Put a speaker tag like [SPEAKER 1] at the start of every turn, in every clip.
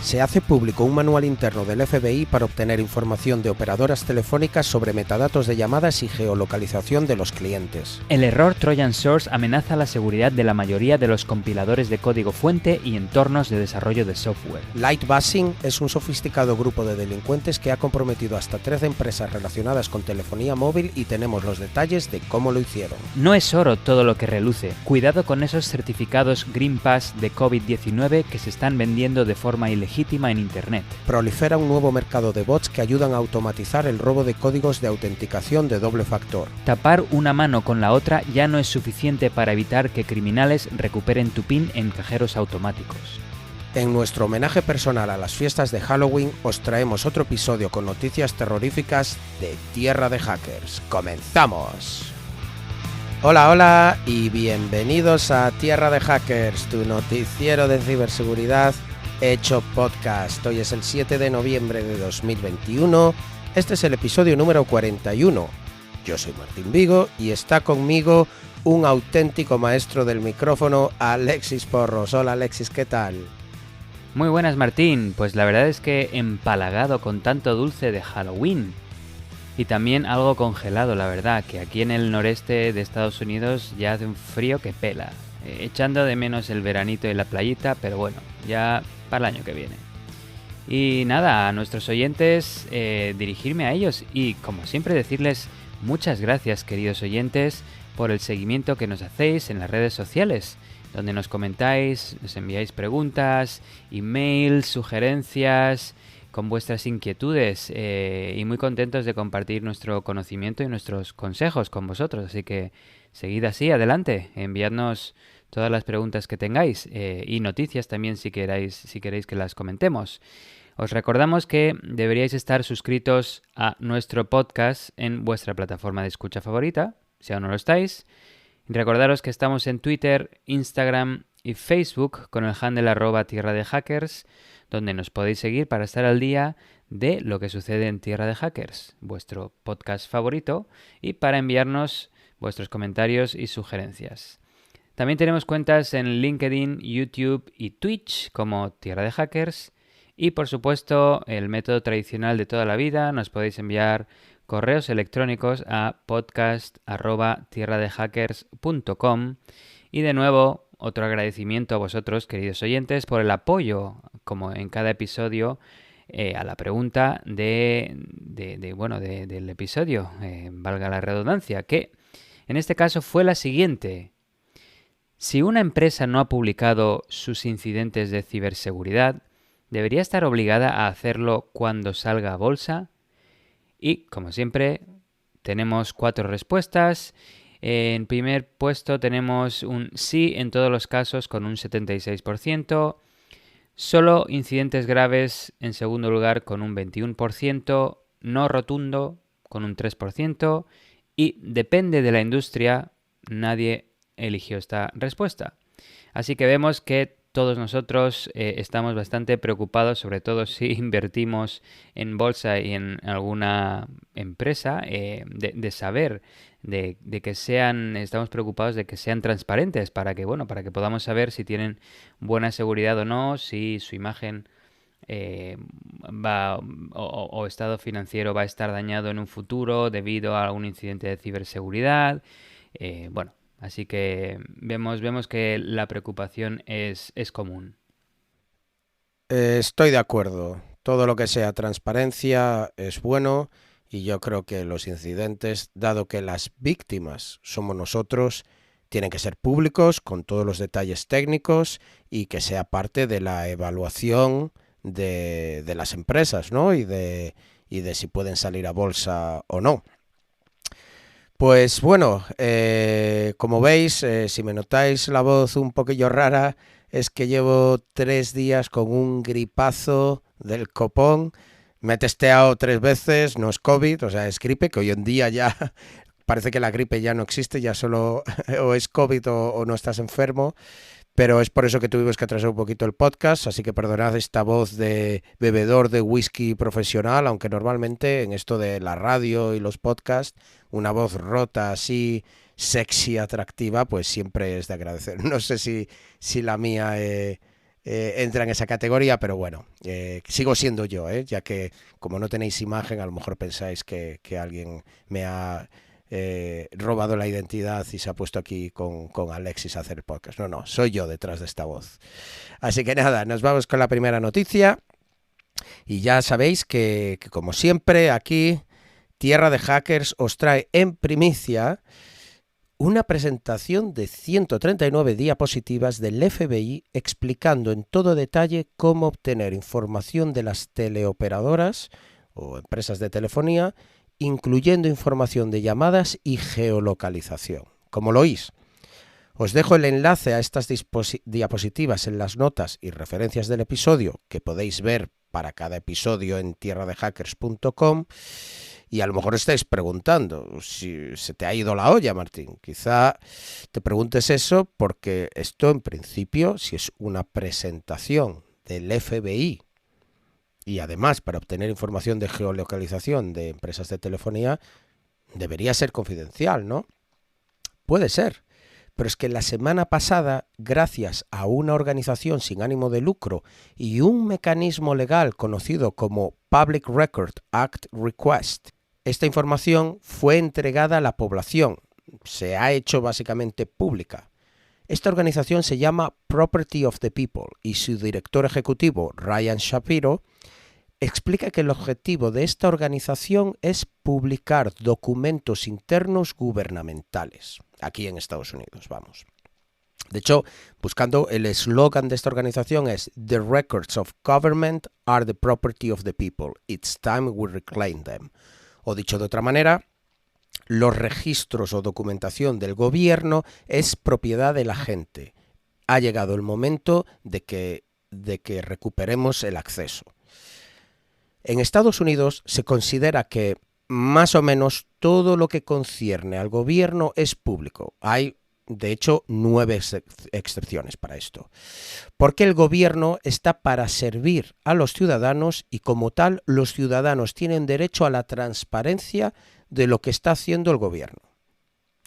[SPEAKER 1] Se hace público un manual interno del FBI para obtener información de operadoras telefónicas sobre metadatos de llamadas y geolocalización de los clientes.
[SPEAKER 2] El error Trojan Source amenaza la seguridad de la mayoría de los compiladores de código fuente y entornos de desarrollo de software.
[SPEAKER 1] Lightbuzzing es un sofisticado grupo de delincuentes que ha comprometido hasta 13 empresas relacionadas con telefonía móvil y tenemos los detalles de cómo lo hicieron.
[SPEAKER 2] No es oro todo lo que reluce. Cuidado con esos certificados Green Pass de COVID-19 que se están vendiendo de forma ilegítima en Internet.
[SPEAKER 1] Prolifera un nuevo mercado de bots que ayudan a automatizar el robo de códigos de autenticación de doble factor.
[SPEAKER 2] Tapar una mano con la otra ya no es suficiente para evitar que criminales recuperen tu PIN en cajeros automáticos.
[SPEAKER 1] En nuestro homenaje personal a las fiestas de Halloween, os traemos otro episodio con noticias terroríficas de Tierra de Hackers. ¡Comenzamos! Hola y bienvenidos a Tierra de Hackers, tu noticiero de ciberseguridad hecho podcast. Hoy es el 7 de noviembre de 2021. Este es el episodio número 41. Yo soy Martín Vigo y está conmigo un auténtico maestro del micrófono, Alexis Porros. Hola Alexis, ¿qué tal?
[SPEAKER 2] Muy buenas, Martín. Pues la verdad es que empalagado con tanto dulce de Halloween. Y también algo congelado, la verdad, que aquí en el noreste de Estados Unidos ya hace un frío que pela. Echando de menos el veranito y la playita, pero bueno, ya para el año que viene. Y nada, a nuestros oyentes, dirigirme a ellos y, como siempre, decirles muchas gracias, queridos oyentes, por el seguimiento que nos hacéis en las redes sociales, donde nos comentáis, nos enviáis preguntas, emails, sugerencias, con vuestras inquietudes, y muy contentos de compartir nuestro conocimiento y nuestros consejos con vosotros. Así que seguid así, adelante, enviadnos todas las preguntas que tengáis, y noticias también si queréis que las comentemos. Os recordamos que deberíais estar suscritos a nuestro podcast en vuestra plataforma de escucha favorita, si aún no lo estáis. Recordaros que estamos en Twitter, Instagram y Facebook con el handle @tierradehackers, donde nos podéis seguir para estar al día de lo que sucede en Tierra de Hackers, vuestro podcast favorito, y para enviarnos vuestros comentarios y sugerencias. También tenemos cuentas en LinkedIn, YouTube y Twitch como Tierra de Hackers. Y por supuesto, el método tradicional de toda la vida, nos podéis enviar correos electrónicos a podcast@tierradehackers.com. Y de nuevo, otro agradecimiento a vosotros, queridos oyentes, por el apoyo, como en cada episodio, a la pregunta del episodio, valga la redundancia, que en este caso fue la siguiente. Si una empresa no ha publicado sus incidentes de ciberseguridad, ¿debería estar obligada a hacerlo cuando salga a bolsa? Y, como siempre, tenemos 4 respuestas. En primer puesto tenemos un sí en todos los casos con un 76%. Solo incidentes graves en segundo lugar con un 21%. No rotundo con un 3%. Y depende de la industria, nadie eligió esta respuesta. Así que vemos que todos nosotros estamos bastante preocupados, sobre todo si invertimos en bolsa y en alguna empresa, de saber de que estamos preocupados de que sean transparentes para que podamos saber si tienen buena seguridad o no, si su imagen o estado financiero va a estar dañado en un futuro debido a algún incidente de ciberseguridad. Así que vemos que la preocupación es común.
[SPEAKER 1] Estoy de acuerdo. Todo lo que sea transparencia es bueno y yo creo que los incidentes, dado que las víctimas somos nosotros, tienen que ser públicos con todos los detalles técnicos y que sea parte de la evaluación de las empresas, ¿no? Y de si pueden salir a bolsa o no. Pues bueno, como veis, si me notáis la voz un poquillo rara, es que llevo 3 días con un gripazo del copón. Me he testeado 3 veces, no es COVID, o sea, es gripe, que hoy en día ya parece que la gripe ya no existe, ya solo o es COVID o no estás enfermo. Pero es por eso que tuvimos que atrasar un poquito el podcast, así que perdonad esta voz de bebedor de whisky profesional, aunque normalmente en esto de la radio y los podcasts, una voz rota así, sexy, atractiva, pues siempre es de agradecer. No sé si la mía entra en esa categoría, pero bueno, sigo siendo yo, ya que como no tenéis imagen, a lo mejor pensáis que alguien me ha robado la identidad y se ha puesto aquí con Alexis a hacer el podcast. No, soy yo detrás de esta voz. Así que nada, nos vamos con la primera noticia. Y ya sabéis que como siempre aquí Tierra de Hackers os trae en primicia una presentación de 139 diapositivas del FBI explicando en todo detalle cómo obtener información de las teleoperadoras o empresas de telefonía, incluyendo información de llamadas y geolocalización. ¿Cómo lo oís? Os dejo el enlace a estas diapositivas en las notas y referencias del episodio que podéis ver para cada episodio en tierradehackers.com. Y a lo mejor estáis preguntando si se te ha ido la olla, Martín. Quizá te preguntes eso porque esto en principio, si es una presentación del FBI y además para obtener información de geolocalización de empresas de telefonía, debería ser confidencial, ¿no? Puede ser. Pero es que la semana pasada, gracias a una organización sin ánimo de lucro y un mecanismo legal conocido como Public Record Act Request, esta información fue entregada a la población, se ha hecho básicamente pública. Esta organización se llama Property of the People y su director ejecutivo, Ryan Shapiro, explica que el objetivo de esta organización es publicar documentos internos gubernamentales, aquí en Estados Unidos, vamos. De hecho, buscando el eslogan de esta organización es The records of government are the property of the people. It's time we reclaim them. O dicho de otra manera, los registros o documentación del gobierno es propiedad de la gente. Ha llegado el momento de que recuperemos el acceso. En Estados Unidos se considera que más o menos todo lo que concierne al gobierno es público. Hay, de hecho, 9 excepciones para esto. Porque el gobierno está para servir a los ciudadanos y como tal los ciudadanos tienen derecho a la transparencia de lo que está haciendo el gobierno.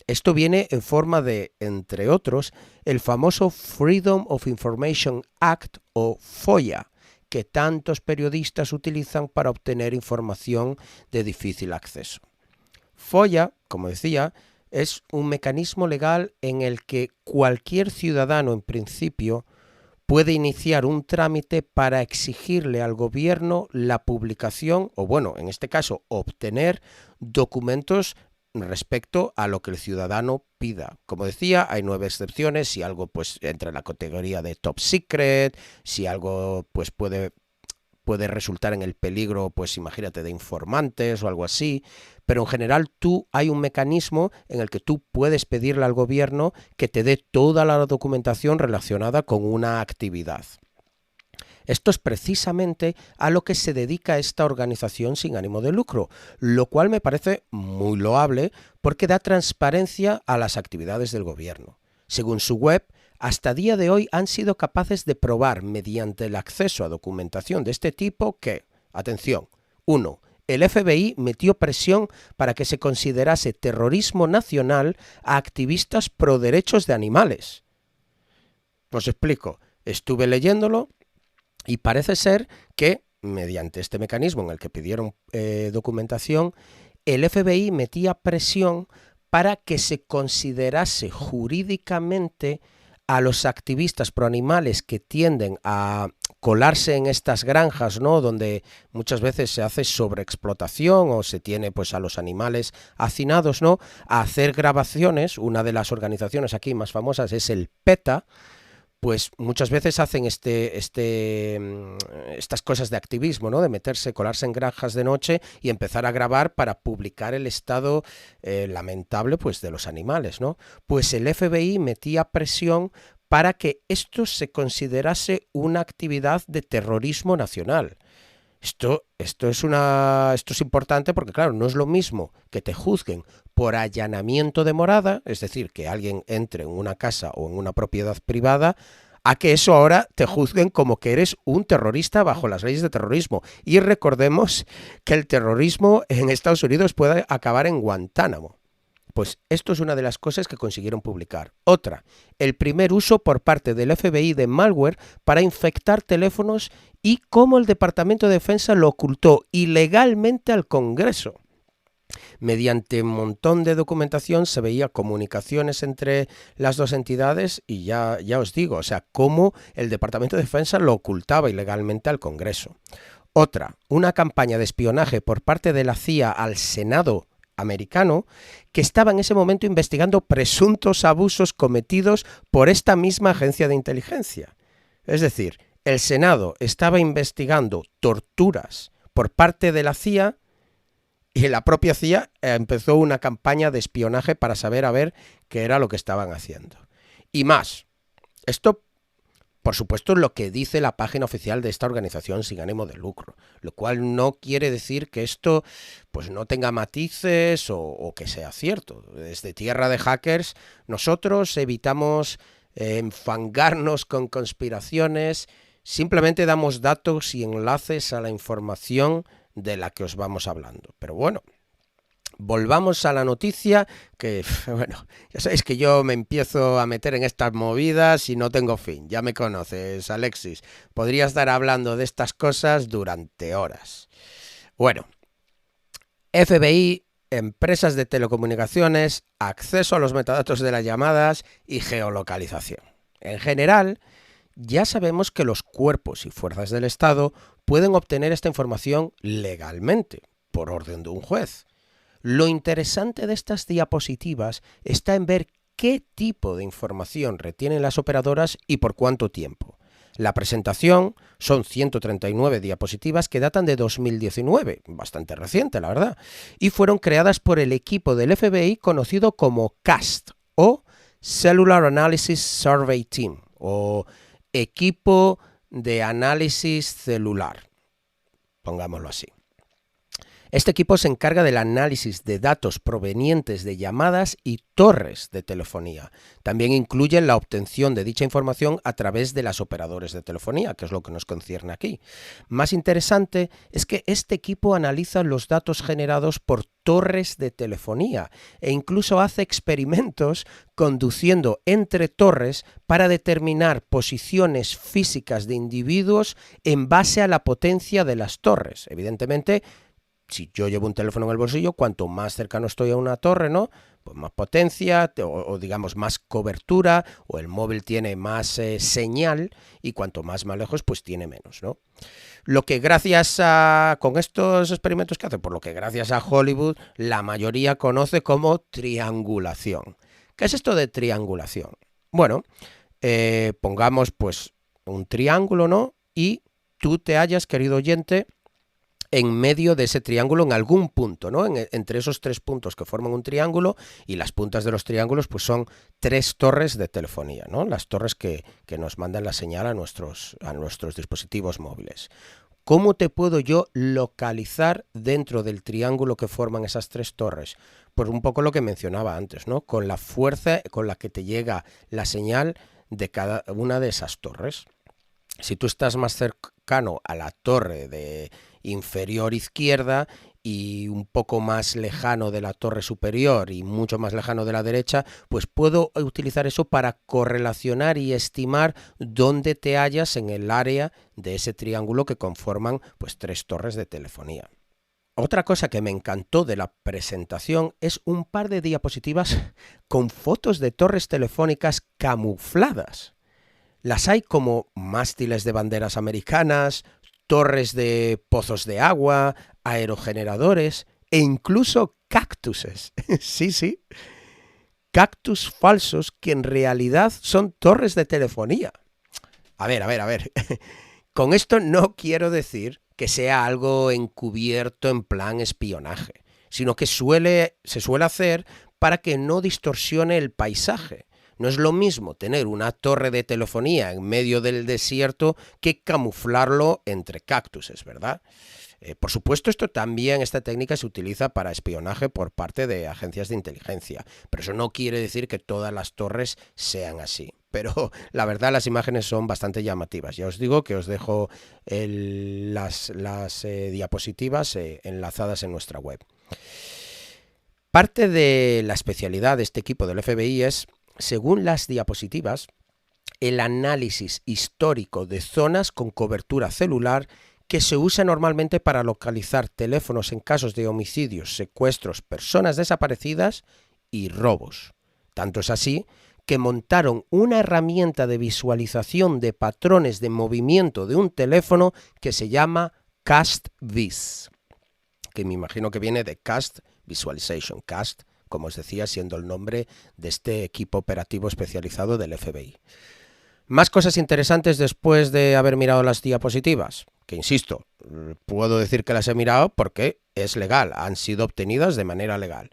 [SPEAKER 1] Esto viene en forma de, entre otros, el famoso Freedom of Information Act o FOIA, que tantos periodistas utilizan para obtener información de difícil acceso. FOIA, como decía, es un mecanismo legal en el que cualquier ciudadano, en principio, puede iniciar un trámite para exigirle al gobierno la publicación, o bueno, en este caso, obtener documentos respecto a lo que el ciudadano pida. Como decía, hay 9 excepciones, si algo pues entra en la categoría de top secret, si algo pues puede resultar en el peligro, pues imagínate, de informantes o algo así, pero en general hay un mecanismo en el que tú puedes pedirle al gobierno que te dé toda la documentación relacionada con una actividad. Esto es precisamente a lo que se dedica esta organización sin ánimo de lucro, lo cual me parece muy loable porque da transparencia a las actividades del gobierno. Según su web, hasta día de hoy han sido capaces de probar mediante el acceso a documentación de este tipo que, atención, 1. El FBI metió presión para que se considerase terrorismo nacional a activistas pro derechos de animales. Os explico, estuve leyéndolo y parece ser que, mediante este mecanismo en el que pidieron documentación, el FBI metía presión para que se considerase jurídicamente a los activistas pro animales que tienden a colarse en estas granjas, ¿no?, donde muchas veces se hace sobreexplotación o se tiene pues a los animales hacinados, ¿no?, a hacer grabaciones. Una de las organizaciones aquí más famosas es el PETA. Pues muchas veces hacen estas cosas de activismo, ¿no?, de meterse, colarse en granjas de noche y empezar a grabar para publicar el estado lamentable pues de los animales, ¿no? Pues el FBI metía presión para que esto se considerase una actividad de terrorismo nacional. Esto es importante porque, claro, no es lo mismo que te juzguen por allanamiento de morada, es decir, que alguien entre en una casa o en una propiedad privada, a que eso ahora te juzguen como que eres un terrorista bajo las leyes de terrorismo. Y recordemos que el terrorismo en Estados Unidos puede acabar en Guantánamo. pues esto es una de las cosas que consiguieron publicar. Otra, el primer uso por parte del FBI de malware para infectar teléfonos y cómo el Departamento de Defensa lo ocultó ilegalmente al Congreso. Mediante un montón de documentación se veía comunicaciones entre las dos entidades y ya os digo, o sea, cómo el Departamento de Defensa lo ocultaba ilegalmente al Congreso. Otra, una campaña de espionaje por parte de la CIA al Senado americano, que estaba en ese momento investigando presuntos abusos cometidos por esta misma agencia de inteligencia. Es decir, el Senado estaba investigando torturas por parte de la CIA y la propia CIA empezó una campaña de espionaje para saber a ver qué era lo que estaban haciendo. Y más, esto por supuesto es lo que dice la página oficial de esta organización sin ánimo de lucro, lo cual no quiere decir que esto pues no tenga matices o que sea cierto. Desde Tierra de Hackers nosotros evitamos enfangarnos con conspiraciones, simplemente damos datos y enlaces a la información de la que os vamos hablando. Pero bueno, volvamos a la noticia que, bueno, ya sabéis que yo me empiezo a meter en estas movidas y no tengo fin. Ya me conoces, Alexis. Podría estar hablando de estas cosas durante horas. Bueno, FBI, empresas de telecomunicaciones, acceso a los metadatos de las llamadas y geolocalización. En general, ya sabemos que los cuerpos y fuerzas del Estado pueden obtener esta información legalmente, por orden de un juez. Lo interesante de estas diapositivas está en ver qué tipo de información retienen las operadoras y por cuánto tiempo. La presentación son 139 diapositivas que datan de 2019, bastante reciente la verdad, y fueron creadas por el equipo del FBI conocido como CAST o Cellular Analysis Survey Team o equipo de análisis celular, pongámoslo así. Este equipo se encarga del análisis de datos provenientes de llamadas y torres de telefonía. También incluye la obtención de dicha información a través de las operadores de telefonía, que es lo que nos concierne aquí. Más interesante es que este equipo analiza los datos generados por torres de telefonía e incluso hace experimentos conduciendo entre torres para determinar posiciones físicas de individuos en base a la potencia de las torres. Evidentemente, si yo llevo un teléfono en el bolsillo, cuanto más cercano estoy a una torre, ¿no? Pues más potencia o digamos más cobertura, o el móvil tiene más señal y cuanto más lejos, pues tiene menos, ¿no? Lo que con estos experimentos que hace, por lo que gracias a Hollywood, la mayoría conoce como triangulación. ¿Qué es esto de triangulación? Bueno, pongamos pues un triángulo, ¿no? Y tú te hallas, querido oyente, en medio de ese triángulo en algún punto, ¿no? Entre esos tres puntos que forman un triángulo, y las puntas de los triángulos pues son tres torres de telefonía, ¿no? Las torres que nos mandan la señal a nuestros dispositivos móviles. ¿Cómo te puedo yo localizar dentro del triángulo que forman esas tres torres? Pues un poco lo que mencionaba antes, ¿no? Con la fuerza con la que te llega la señal de cada una de esas torres. Si tú estás más cercano a la torre de inferior izquierda y un poco más lejano de la torre superior y mucho más lejano de la derecha, pues puedo utilizar eso para correlacionar y estimar dónde te hallas en el área de ese triángulo que conforman pues tres torres de telefonía. Otra cosa que me encantó de la presentación es un par de diapositivas con fotos de torres telefónicas camufladas. Las hay como mástiles de banderas americanas, torres de pozos de agua, aerogeneradores e incluso cactuses. Sí, cactus falsos que en realidad son torres de telefonía. A ver. Con esto no quiero decir que sea algo encubierto en plan espionaje, sino que se suele hacer para que no distorsione el paisaje. No es lo mismo tener una torre de telefonía en medio del desierto que camuflarlo entre cactuses, ¿verdad? Por supuesto, esta técnica se utiliza para espionaje por parte de agencias de inteligencia, pero eso no quiere decir que todas las torres sean así. Pero la verdad, las imágenes son bastante llamativas. Ya os digo que os dejo las diapositivas enlazadas en nuestra web. Parte de la especialidad de este equipo del FBI es, según las diapositivas, el análisis histórico de zonas con cobertura celular que se usa normalmente para localizar teléfonos en casos de homicidios, secuestros, personas desaparecidas y robos. Tanto es así que montaron una herramienta de visualización de patrones de movimiento de un teléfono que se llama CAST-VIS, que me imagino que viene de Cast Visualization. CAST, como os decía, siendo el nombre de este equipo operativo especializado del FBI. Más cosas interesantes después de haber mirado las diapositivas, que insisto, puedo decir que las he mirado porque es legal, han sido obtenidas de manera legal.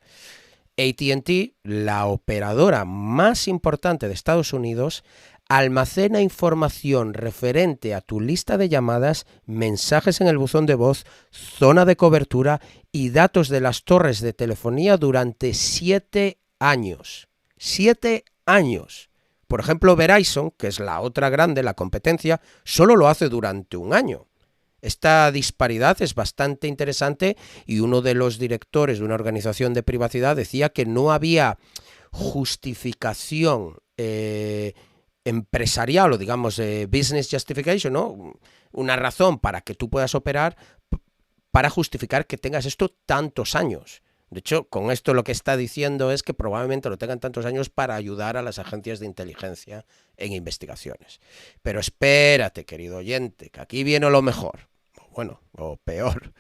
[SPEAKER 1] AT&T, la operadora más importante de Estados Unidos, almacena información referente a tu lista de llamadas, mensajes en el buzón de voz, zona de cobertura y datos de las torres de telefonía durante 7 años. 7 años. Por ejemplo, Verizon, que es la otra grande, la competencia, solo lo hace durante un año. Esta disparidad es bastante interesante y uno de los directores de una organización de privacidad decía que no había justificación empresarial o digamos business justification, ¿no? Una razón para que tú puedas operar para justificar que tengas esto tantos años. De hecho, con esto lo que está diciendo es que probablemente lo tengan tantos años para ayudar a las agencias de inteligencia en investigaciones. Pero espérate, querido oyente, que aquí viene lo mejor. Bueno, o peor.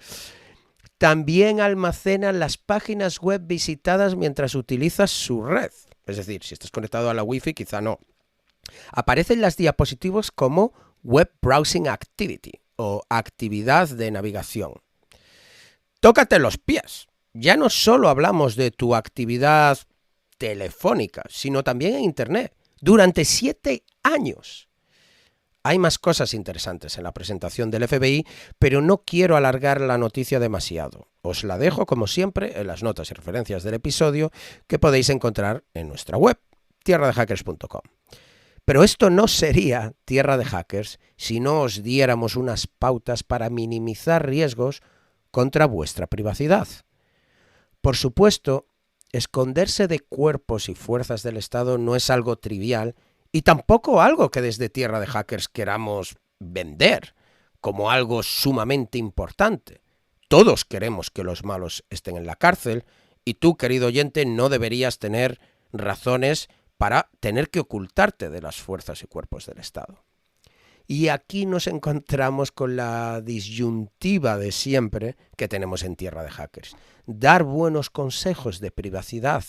[SPEAKER 1] También almacenan las páginas web visitadas mientras utilizas su red. Es decir, si estás conectado a la Wi-Fi, quizá no. Aparecen las diapositivas como Web Browsing Activity o actividad de navegación. Tócate los pies. Ya no solo hablamos de tu actividad telefónica, sino también en Internet, durante 7 años. Hay más cosas interesantes en la presentación del FBI, pero no quiero alargar la noticia demasiado. Os la dejo, como siempre, en las notas y referencias del episodio que podéis encontrar en nuestra web, tierradehackers.com. Pero esto no sería Tierra de Hackers si no os diéramos unas pautas para minimizar riesgos contra vuestra privacidad. Por supuesto, esconderse de cuerpos y fuerzas del Estado no es algo trivial y tampoco algo que desde Tierra de Hackers queramos vender como algo sumamente importante. Todos queremos que los malos estén en la cárcel y tú, querido oyente, no deberías tener razones para tener que ocultarte de las fuerzas y cuerpos del Estado. Y aquí nos encontramos con la disyuntiva de siempre que tenemos en Tierra de Hackers. Dar buenos consejos de privacidad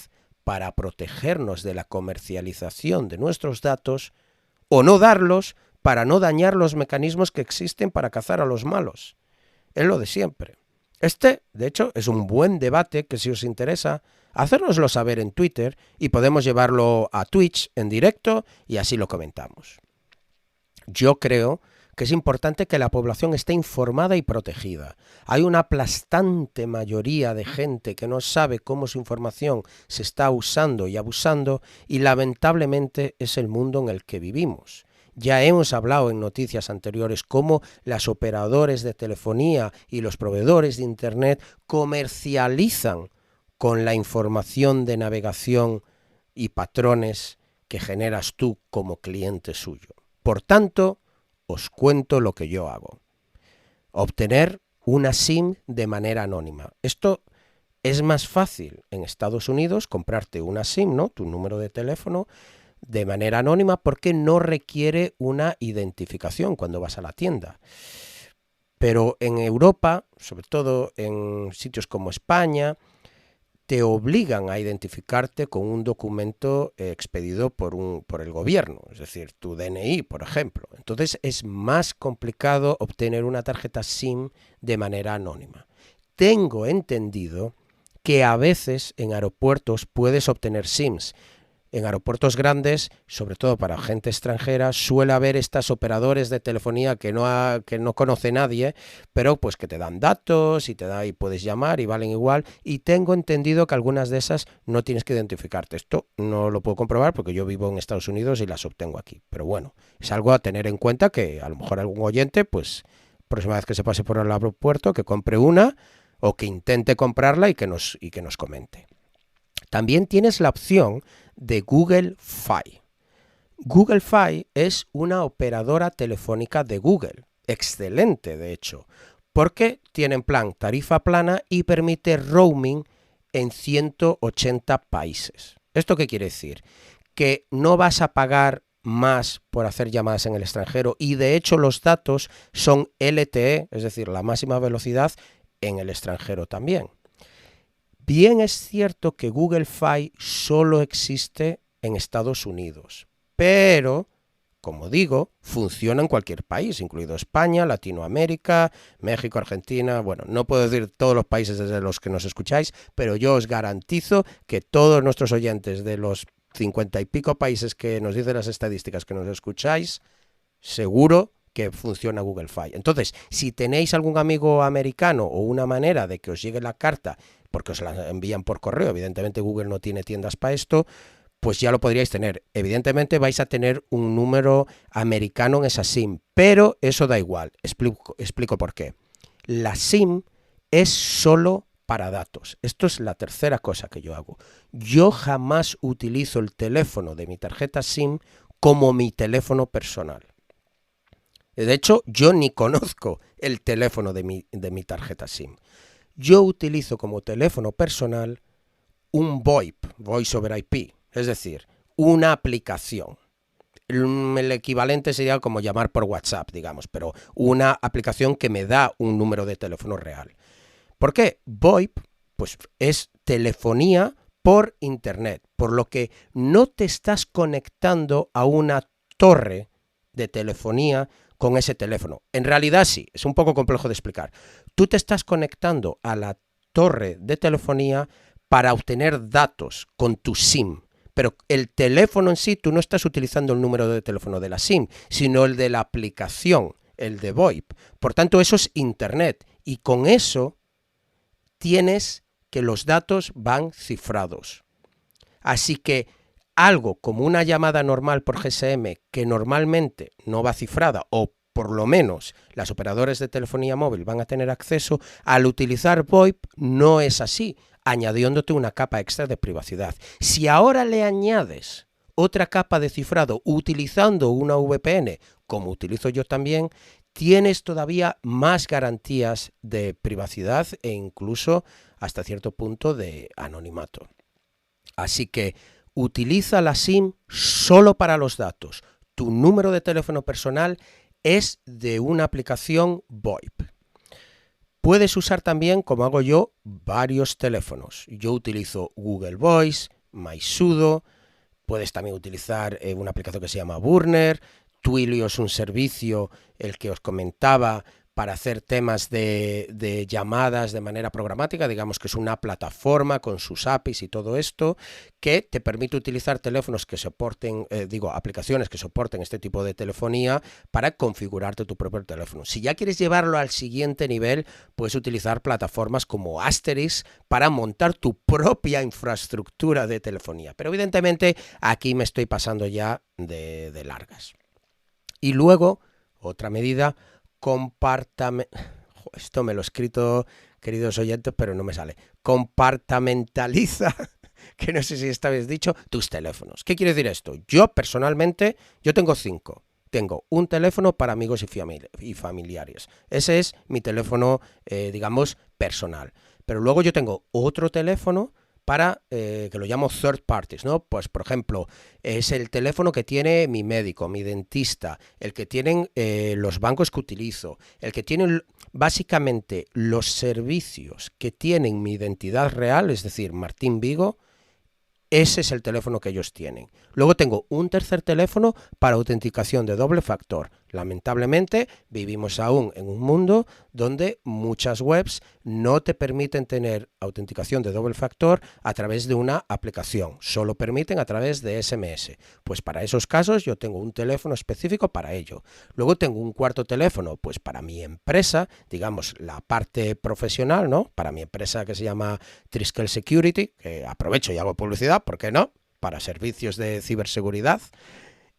[SPEAKER 1] para protegernos de la comercialización de nuestros datos o no darlos para no dañar los mecanismos que existen para cazar a los malos. Es lo de siempre. Este, de hecho, es un buen debate que si os interesa, hacérnoslo saber en Twitter y podemos llevarlo a Twitch en directo y así lo comentamos. Yo creo que es importante que la población esté informada y protegida. Hay una aplastante mayoría de gente que no sabe cómo su información se está usando y abusando y lamentablemente es el mundo en el que vivimos. Ya hemos hablado en noticias anteriores cómo los operadores de telefonía y los proveedores de Internet comercializan con la información de navegación y patrones que generas tú como cliente suyo. Por tanto, os cuento lo que yo hago. Obtener una SIM de manera anónima. Esto es más fácil en Estados Unidos, comprarte una SIM, ¿no? Tu número de teléfono, de manera anónima porque no requiere una identificación cuando vas a la tienda. Pero en Europa, sobre todo en sitios como España, te obligan a identificarte con un documento expedido por el gobierno, es decir, tu DNI, por ejemplo. Entonces es más complicado obtener una tarjeta SIM de manera anónima. Tengo entendido que a veces en aeropuertos puedes obtener SIMs. En aeropuertos grandes, sobre todo para gente extranjera, suele haber estos operadores de telefonía que no conoce nadie, pero pues que te dan datos y puedes llamar y valen igual. Y tengo entendido que algunas de esas no tienes que identificarte. Esto no lo puedo comprobar porque yo vivo en Estados Unidos y las obtengo aquí. Pero bueno, es algo a tener en cuenta que a lo mejor algún oyente, pues próxima vez que se pase por el aeropuerto, que compre una o que intente comprarla y que nos comente. También tienes la opción de Google Fi. Google Fi es una operadora telefónica de Google, excelente de hecho, porque tiene en plan tarifa plana y permite roaming en 180 países. ¿Esto qué quiere decir? Que no vas a pagar más por hacer llamadas en el extranjero y de hecho los datos son LTE, es decir, la máxima velocidad en el extranjero también. Bien es cierto que Google Fi solo existe en Estados Unidos, pero, como digo, funciona en cualquier país, incluido España, Latinoamérica, México, Argentina. Bueno, no puedo decir todos los países desde los que nos escucháis, pero yo os garantizo que todos nuestros oyentes de los 50 y pico países que nos dicen las estadísticas que nos escucháis, seguro que funciona Google Fi. Entonces, si tenéis algún amigo americano o una manera de que os llegue la carta, porque os la envían por correo, evidentemente Google no tiene tiendas para esto, pues ya lo podríais tener. Evidentemente vais a tener un número americano en esa SIM, pero eso da igual. Explico por qué. La SIM es solo para datos. Esto es la tercera cosa que yo hago. Yo jamás utilizo el teléfono de mi tarjeta SIM como mi teléfono personal. De hecho, yo ni conozco el teléfono de mi tarjeta SIM. Yo utilizo como teléfono personal un VoIP, Voice over IP, es decir, una aplicación. El equivalente sería como llamar por WhatsApp, digamos, pero una aplicación que me da un número de teléfono real. ¿Por qué? VoIP, pues es telefonía por internet, por lo que no te estás conectando a una torre de telefonía con ese teléfono. En realidad sí, es un poco complejo de explicar. Tú te estás conectando a la torre de telefonía para obtener datos con tu SIM, pero el teléfono en sí, tú no estás utilizando el número de teléfono de la SIM, sino el de la aplicación, el de VoIP. Por tanto, eso es internet y con eso tienes que los datos van cifrados. Así que algo como una llamada normal por GSM que normalmente no va cifrada, o por lo menos las operadoras de telefonía móvil van a tener acceso, al utilizar VoIP no es así, añadiéndote una capa extra de privacidad. Si ahora le añades otra capa de cifrado utilizando una VPN, como utilizo yo también, tienes todavía más garantías de privacidad e incluso hasta cierto punto de anonimato. Así que utiliza la SIM solo para los datos. Tu número de teléfono personal es de una aplicación VoIP. Puedes usar también, como hago yo, varios teléfonos. Yo utilizo Google Voice, MySudo, puedes también utilizar una aplicación que se llama Burner. Twilio es un servicio, el que os comentaba, para hacer temas de llamadas de manera programática, digamos que es una plataforma con sus APIs y todo esto, que te permite utilizar teléfonos que soporten, aplicaciones que soporten este tipo de telefonía para configurarte tu propio teléfono. Si ya quieres llevarlo al siguiente nivel, puedes utilizar plataformas como Asterisk para montar tu propia infraestructura de telefonía. Pero evidentemente aquí me estoy pasando ya de largas. Y luego, otra medida, esto me lo he escrito, queridos oyentes, pero no me sale. Compartamentaliza, que no sé si esta vez dicho, tus teléfonos. ¿Qué quiere decir esto? Yo personalmente, yo tengo 5. Tengo un teléfono para amigos y familiares. Ese es mi teléfono, digamos, personal. Pero luego yo tengo otro teléfono para, que lo llamo third parties, ¿no? Pues, por ejemplo, es el teléfono que tiene mi médico, mi dentista, el que tienen los bancos que utilizo, el que tienen básicamente los servicios que tienen mi identidad real, es decir, Martín Vigo. Ese es el teléfono que ellos tienen. Luego tengo un tercer teléfono para autenticación de doble factor. Lamentablemente vivimos aún en un mundo donde muchas webs no te permiten tener autenticación de doble factor a través de una aplicación. Solo permiten a través de SMS. Pues para esos casos yo tengo un teléfono específico para ello. Luego tengo un cuarto teléfono pues para mi empresa, digamos la parte profesional, ¿no? Para mi empresa que se llama Triskel Security, que aprovecho y hago publicidad, ¿por qué no? Para servicios de ciberseguridad.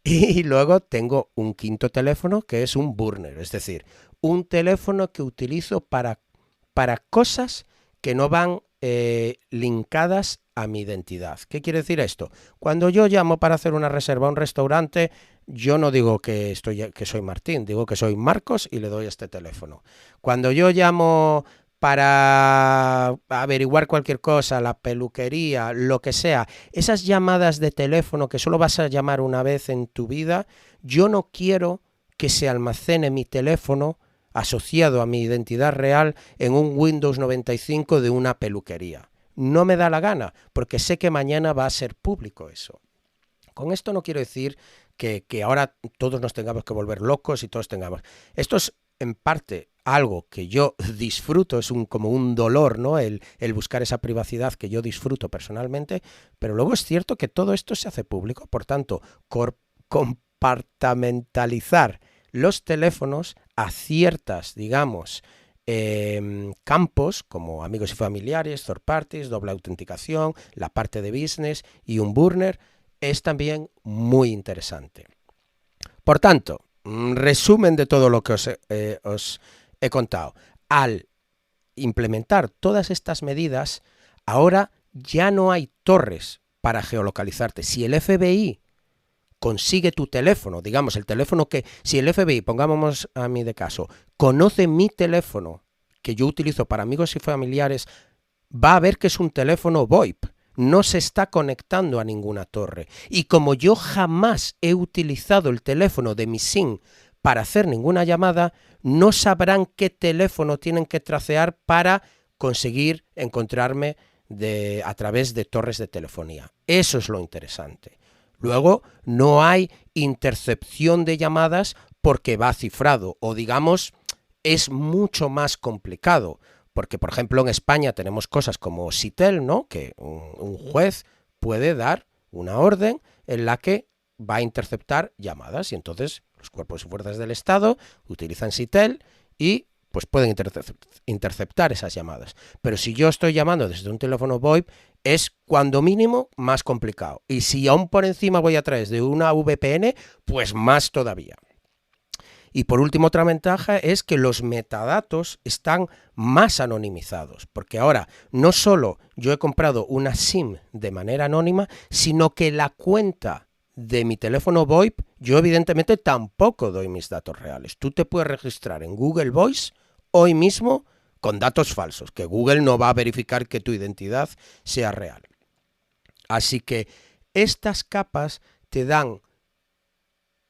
[SPEAKER 1] Y luego tengo un quinto teléfono que es un burner, es decir, un teléfono que utilizo para cosas que no van linkadas a mi identidad. ¿Qué quiere decir esto? Cuando yo llamo para hacer una reserva a un restaurante, yo no digo que soy Martín, digo que soy Marcos y le doy este teléfono. Cuando yo llamo para averiguar cualquier cosa, la peluquería, lo que sea, esas llamadas de teléfono que solo vas a llamar una vez en tu vida, yo no quiero que se almacene mi teléfono asociado a mi identidad real en un Windows 95 de una peluquería. No me da la gana, porque sé que mañana va a ser público eso. Con esto no quiero decir que ahora todos nos tengamos que volver locos y todos tengamos... Esto es en parte algo que yo disfruto, es como un dolor, ¿no? El buscar esa privacidad que yo disfruto personalmente, pero luego es cierto que todo esto se hace público, por tanto, compartamentalizar los teléfonos a ciertas, digamos, campos como amigos y familiares, third parties, doble autenticación, la parte de business y un burner, es también muy interesante. Por tanto, resumen de todo lo que os he contado. Al implementar todas estas medidas, ahora ya no hay torres para geolocalizarte. Si el FBI consigue tu teléfono, digamos, el teléfono que, si el FBI, pongámonos a mí de caso, conoce mi teléfono que yo utilizo para amigos y familiares, va a ver que es un teléfono VoIP, no se está conectando a ninguna torre. Y como yo jamás he utilizado el teléfono de mi SIM para hacer ninguna llamada, no sabrán qué teléfono tienen que tracear para conseguir encontrarme a través de torres de telefonía. Eso es lo interesante. Luego, no hay intercepción de llamadas porque va cifrado, o digamos, es mucho más complicado, porque por ejemplo en España tenemos cosas como Sitel, ¿no? Que un juez puede dar una orden en la que va a interceptar llamadas, y entonces los cuerpos y fuerzas del Estado utilizan Sitel y pues pueden interceptar esas llamadas. Pero si yo estoy llamando desde un teléfono VoIP, es cuando mínimo más complicado. Y si aún por encima voy a través de una VPN, pues más todavía. Y por último, otra ventaja es que los metadatos están más anonimizados, porque ahora no solo yo he comprado una SIM de manera anónima, sino que la cuenta de mi teléfono VoIP, yo evidentemente tampoco doy mis datos reales. Tú te puedes registrar en Google Voice hoy mismo con datos falsos, que Google no va a verificar que tu identidad sea real. Así que estas capas te dan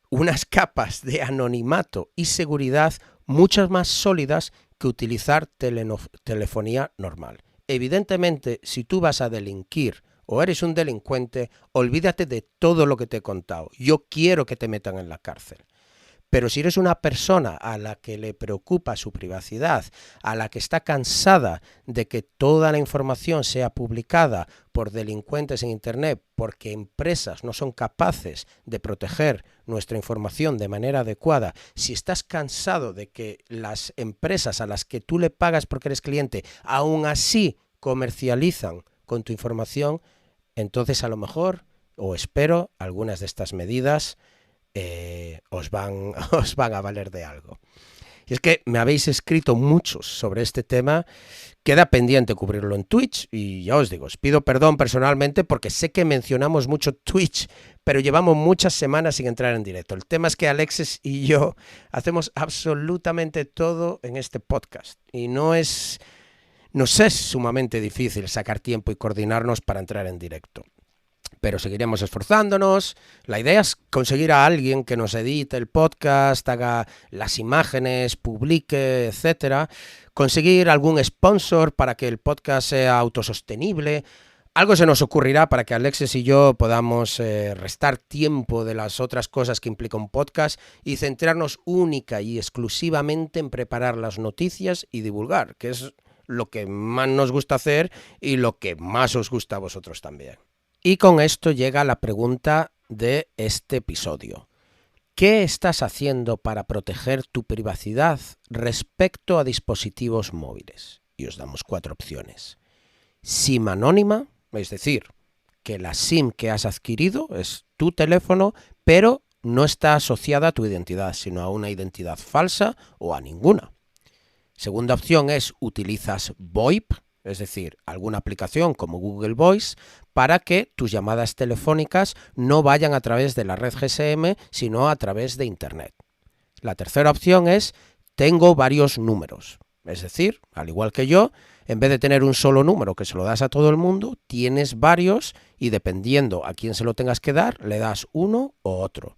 [SPEAKER 1] unas capas de anonimato y seguridad muchas más sólidas que utilizar telefonía normal. Evidentemente, si tú vas a delinquir o eres un delincuente, olvídate de todo lo que te he contado. Yo quiero que te metan en la cárcel. Pero si eres una persona a la que le preocupa su privacidad, a la que está cansada de que toda la información sea publicada por delincuentes en Internet, porque empresas no son capaces de proteger nuestra información de manera adecuada, si estás cansado de que las empresas a las que tú le pagas porque eres cliente, aún así comercializan con tu información, entonces a lo mejor, o espero, algunas de estas medidas os van a valer de algo. Y es que me habéis escrito muchos sobre este tema, queda pendiente cubrirlo en Twitch y ya os digo, os pido perdón personalmente porque sé que mencionamos mucho Twitch, pero llevamos muchas semanas sin entrar en directo. El tema es que Alexis y yo hacemos absolutamente todo en este podcast y nos es sumamente difícil sacar tiempo y coordinarnos para entrar en directo. Pero seguiremos esforzándonos. La idea es conseguir a alguien que nos edite el podcast, haga las imágenes, publique, etcétera. Conseguir algún sponsor para que el podcast sea autosostenible. Algo se nos ocurrirá para que Alexis y yo podamos restar tiempo de las otras cosas que implica un podcast y centrarnos única y exclusivamente en preparar las noticias y divulgar, que es lo que más nos gusta hacer y lo que más os gusta a vosotros también. Y con esto llega la pregunta de este episodio. ¿Qué estás haciendo para proteger tu privacidad respecto a dispositivos móviles? Y os damos 4 opciones. SIM anónima, es decir, que la SIM que has adquirido es tu teléfono, pero no está asociada a tu identidad, sino a una identidad falsa o a ninguna. Segunda opción es utilizas VoIP, es decir, alguna aplicación como Google Voice, para que tus llamadas telefónicas no vayan a través de la red GSM, sino a través de Internet. La tercera opción es, tengo varios números, es decir, al igual que yo, en vez de tener un solo número que se lo das a todo el mundo, tienes varios y dependiendo a quién se lo tengas que dar, le das uno o otro.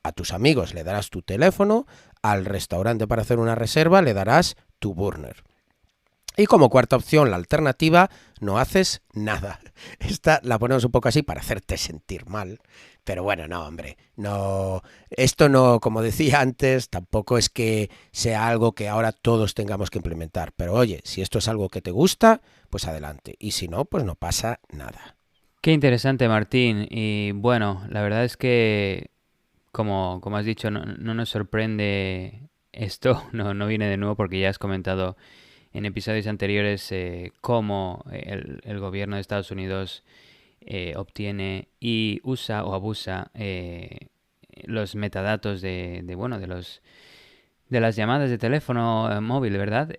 [SPEAKER 1] A tus amigos le darás tu teléfono, al restaurante para hacer una reserva le darás tu burner. Y como cuarta opción, la alternativa, no haces nada. Esta la ponemos un poco así para hacerte sentir mal. Pero bueno, no, hombre, no, esto no, como decía antes, tampoco es que sea algo que ahora todos tengamos que implementar. Pero oye, si esto es algo que te gusta, pues adelante. Y si no, pues no pasa nada.
[SPEAKER 2] Qué interesante, Martín. Y bueno, la verdad es que, como has dicho, no nos sorprende esto, no viene de nuevo porque ya has comentado en episodios anteriores cómo el gobierno de Estados Unidos obtiene y usa o abusa los metadatos bueno, de las llamadas de teléfono móvil, ¿verdad?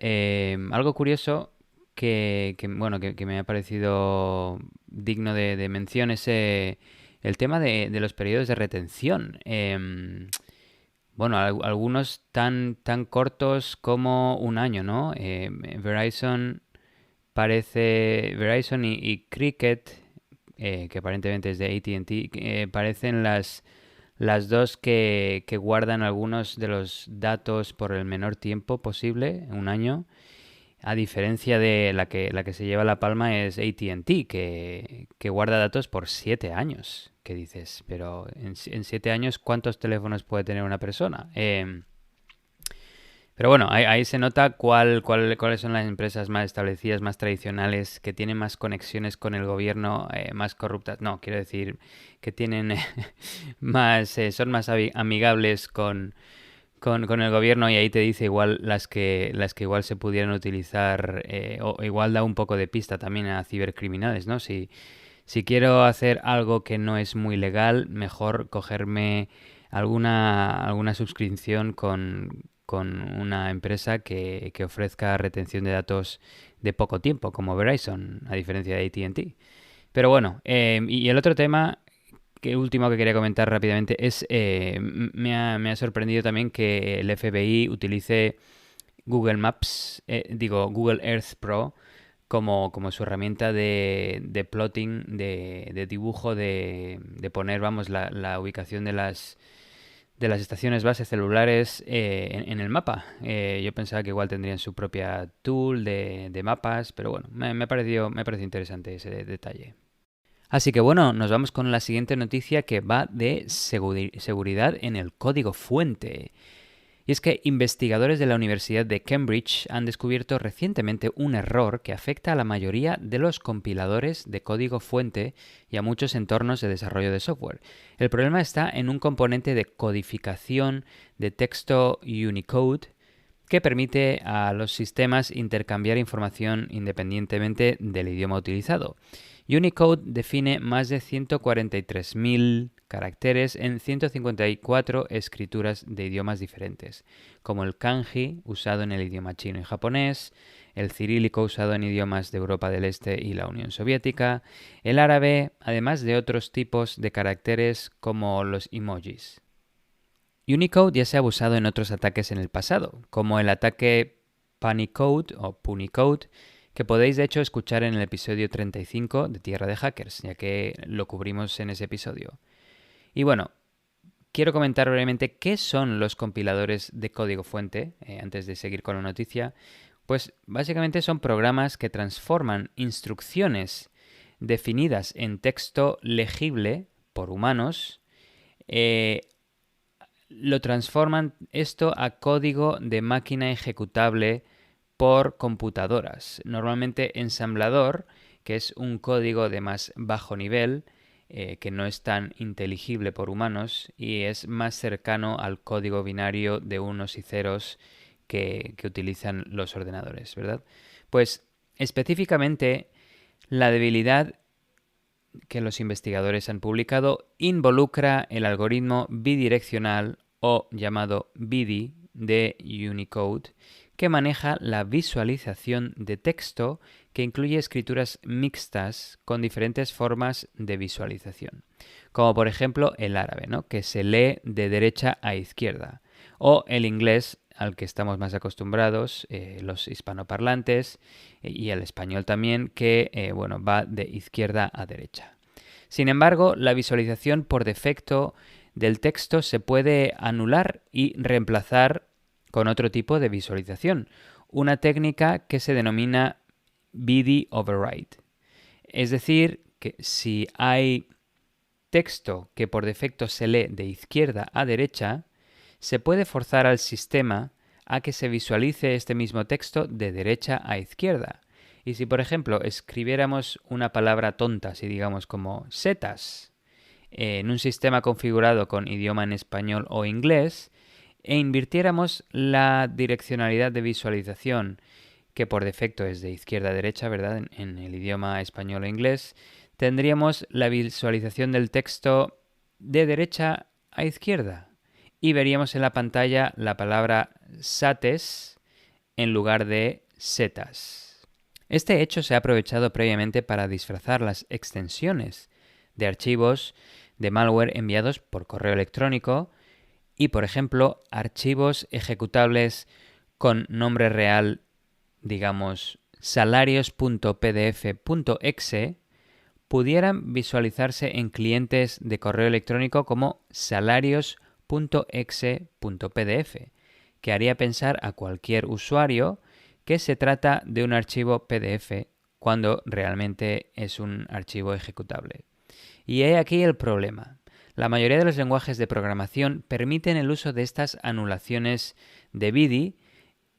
[SPEAKER 2] Algo curioso bueno, que me ha parecido digno de mención es el tema de los periodos de retención. Bueno, algunos tan cortos como un año, ¿no? Verizon y Cricket, que aparentemente es de AT&T, parecen las dos que guardan algunos de los datos por el menor tiempo posible, un año. A diferencia de la que se lleva la palma es AT&T, que guarda datos por 7 años. ¿Qué dices? Pero en 7 años, ¿cuántos teléfonos puede tener una persona? Pero bueno, ahí se nota cuáles son las empresas más establecidas, más tradicionales, que tienen más conexiones con el gobierno, más corruptas. No, quiero decir que tienen son más amigables con el gobierno, y ahí te dice igual las que igual se pudieran utilizar, o igual da un poco de pista también a cibercriminales, ¿no? Si quiero hacer algo que no es muy legal, mejor cogerme alguna suscripción con una empresa que ofrezca retención de datos de poco tiempo, como Verizon, a diferencia de AT&T. Pero bueno, y el otro tema, que último que quería comentar rápidamente, es me ha sorprendido también que el FBI utilice Google Maps, Google Earth Pro, como su herramienta de plotting, de dibujo, de poner, vamos, la ubicación de las estaciones base celulares en el mapa. Yo pensaba que igual tendrían su propia tool de mapas, pero bueno, me ha parecido interesante ese detalle. Así que bueno, nos vamos con la siguiente noticia, que va de seguridad en el código fuente. Y es que investigadores de la Universidad de Cambridge han descubierto recientemente un error que afecta a la mayoría de los compiladores de código fuente y a muchos entornos de desarrollo de software. El problema está en un componente de codificación de texto Unicode que permite a los sistemas intercambiar información independientemente del idioma utilizado. Unicode define más de 143.000 caracteres en 154 escrituras de idiomas diferentes, como el kanji, usado en el idioma chino y japonés, el cirílico, usado en idiomas de Europa del Este y la Unión Soviética, el árabe, además de otros tipos de caracteres como los emojis. Unicode ya se ha usado en otros ataques en el pasado, como el ataque Punicode o Punicode, que podéis de hecho escuchar en el episodio 35 de Tierra de Hackers, ya que lo cubrimos en ese episodio. Y bueno, quiero comentar brevemente qué son los compiladores de código fuente, antes de seguir con la noticia. Pues básicamente son programas que transforman instrucciones definidas en texto legible por humanos, lo transforman esto a código de máquina ejecutable por computadoras. Normalmente ensamblador, que es un código de más bajo nivel, que no es tan inteligible por humanos y es más cercano al código binario de unos y ceros que utilizan los ordenadores, ¿verdad? Pues específicamente la debilidad que los investigadores han publicado involucra el algoritmo bidireccional o llamado BIDI de Unicode, que maneja la visualización de texto que incluye escrituras mixtas con diferentes formas de visualización, como por ejemplo el árabe, ¿no?, que se lee de derecha a izquierda, o el inglés, al que estamos más acostumbrados, los hispanoparlantes, y el español también, que va de izquierda a derecha. Sin embargo, la visualización por defecto del texto se puede anular y reemplazar con otro tipo de visualización, una técnica que se denomina BD Override. Es decir, que si hay texto que por defecto se lee de izquierda a derecha, se puede forzar al sistema a que se visualice este mismo texto de derecha a izquierda. Y si, por ejemplo, escribiéramos una palabra tonta, si digamos como setas, en un sistema configurado con idioma en español o inglés, e invirtiéramos la direccionalidad de visualización, que por defecto es de izquierda a derecha, ¿verdad?, en el idioma español o inglés, tendríamos la visualización del texto de derecha a izquierda. Y veríamos en la pantalla la palabra sates en lugar de setas. Este hecho se ha aprovechado previamente para disfrazar las extensiones de archivos de malware enviados por correo electrónico y, por ejemplo, archivos ejecutables con nombre real, digamos, salarios.pdf.exe, pudieran visualizarse en clientes de correo electrónico como salarios.exe.pdf, que haría pensar a cualquier usuario que se trata de un archivo PDF cuando realmente es un archivo ejecutable. Y he aquí el problema. La mayoría de los lenguajes de programación permiten el uso de estas anulaciones de BD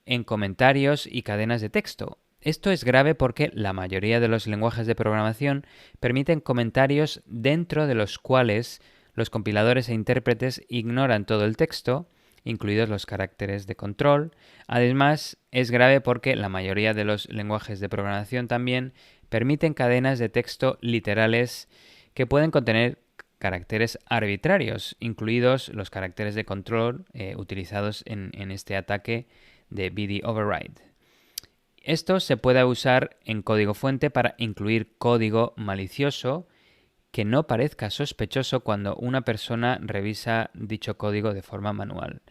[SPEAKER 2] en comentarios y cadenas de texto. Esto es grave porque la mayoría de los lenguajes de programación permiten comentarios dentro de los cuales los compiladores e intérpretes ignoran todo el texto, incluidos los caracteres de control. Además, es grave porque la mayoría de los lenguajes de programación también permiten cadenas de texto literales que pueden contener caracteres arbitrarios, incluidos los caracteres de control utilizados en este ataque de BD Override. Esto se puede usar en código fuente para incluir código malicioso que no parezca sospechoso cuando una persona revisa dicho código de forma manual.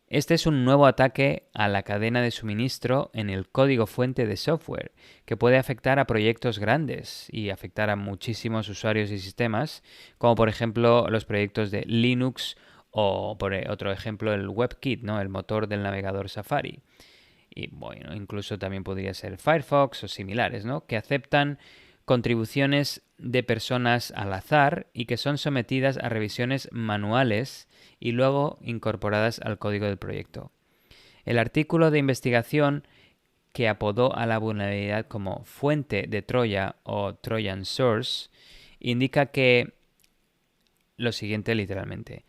[SPEAKER 2] Este es un nuevo ataque a la cadena de suministro en el código fuente de software, que puede afectar a proyectos grandes y afectar a muchísimos usuarios y sistemas, como por ejemplo los proyectos de Linux o, por otro ejemplo, el WebKit, ¿no?, el motor del navegador Safari. Y bueno, incluso también podría ser Firefox o similares, ¿no?, que aceptan contribuciones de personas al azar y que son sometidas a revisiones manuales y luego incorporadas al código del proyecto. El artículo de investigación que apodó a la vulnerabilidad como fuente de Troya o Trojan Source indica que lo siguiente literalmente: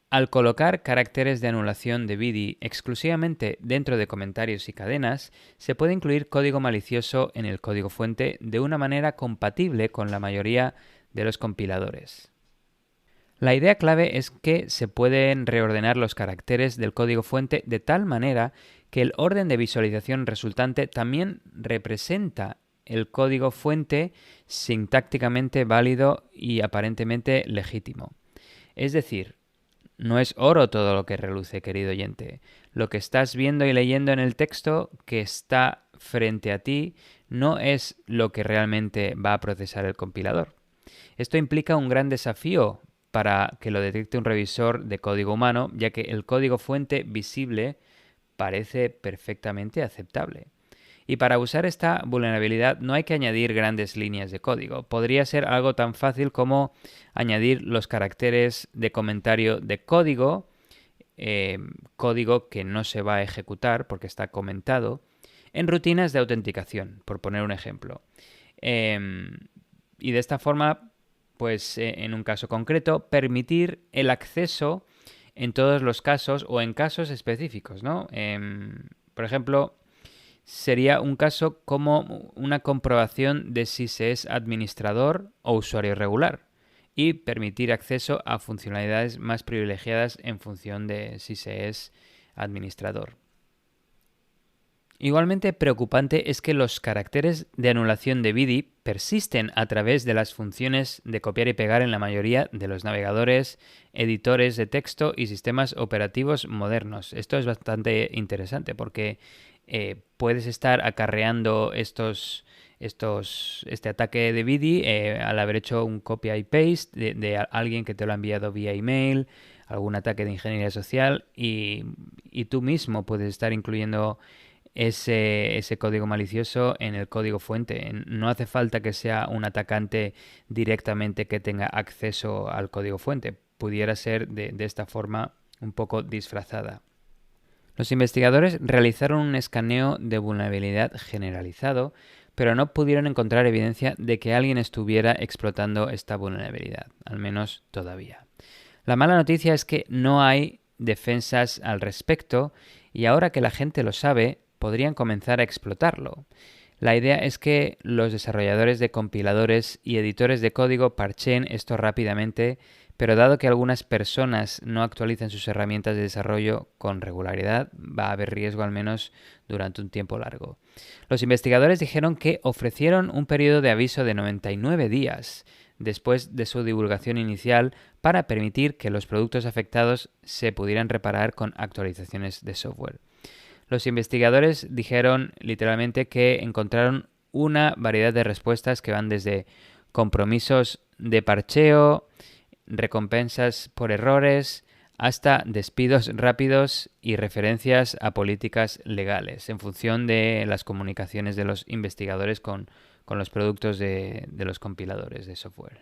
[SPEAKER 2] al colocar caracteres de anulación de BD exclusivamente dentro de comentarios y cadenas, se puede incluir código malicioso en el código fuente de una manera compatible con la mayoría de los compiladores. La idea clave es que se pueden reordenar los caracteres del código fuente de tal manera que el orden de visualización resultante también representa el código fuente sintácticamente válido y aparentemente legítimo. Es decir, no es oro todo lo que reluce, querido oyente. Lo que estás viendo y leyendo en el texto que está frente a ti no es lo que realmente va a procesar el compilador. Esto implica un gran desafío para que lo detecte un revisor de código humano, ya que el código fuente visible parece perfectamente aceptable. Y para usar esta vulnerabilidad no hay que añadir grandes líneas de código. Podría ser algo tan fácil como añadir los caracteres de comentario de código, código que no se va a ejecutar porque está comentado, en rutinas de autenticación, por poner un ejemplo. Y de esta forma, pues en un caso concreto, permitir el acceso en todos los casos o en casos específicos, ¿no? Por ejemplo, sería un caso como una comprobación de si se es administrador o usuario regular y permitir acceso a funcionalidades más privilegiadas en función de si se es administrador. Igualmente preocupante es que los caracteres de anulación de BIDI persisten a través de las funciones de copiar y pegar en la mayoría de los navegadores, editores de texto y sistemas operativos modernos. Esto es bastante interesante porque puedes estar acarreando este ataque de BIDI al haber hecho un copia y paste de alguien que te lo ha enviado vía email, algún ataque de ingeniería social y tú mismo puedes estar incluyendo ese código malicioso en el código fuente. No hace falta que sea un atacante directamente que tenga acceso al código fuente. Pudiera ser de esta forma un poco disfrazada. Los investigadores realizaron un escaneo de vulnerabilidad generalizado, pero no pudieron encontrar evidencia de que alguien estuviera explotando esta vulnerabilidad, al menos todavía. La mala noticia es que no hay defensas al respecto y ahora que la gente lo sabe, podrían comenzar a explotarlo. La idea es que los desarrolladores de compiladores y editores de código parcheen esto rápidamente, pero dado que algunas personas no actualizan sus herramientas de desarrollo con regularidad, va a haber riesgo al menos durante un tiempo largo. Los investigadores dijeron que ofrecieron un periodo de aviso de 99 días después de su divulgación inicial para permitir que los productos afectados se pudieran reparar con actualizaciones de software. Los investigadores dijeron literalmente que encontraron una variedad de respuestas que van desde compromisos de parcheo, recompensas por errores, hasta despidos rápidos y referencias a políticas legales en función de las comunicaciones de los investigadores con los productos de los compiladores de software.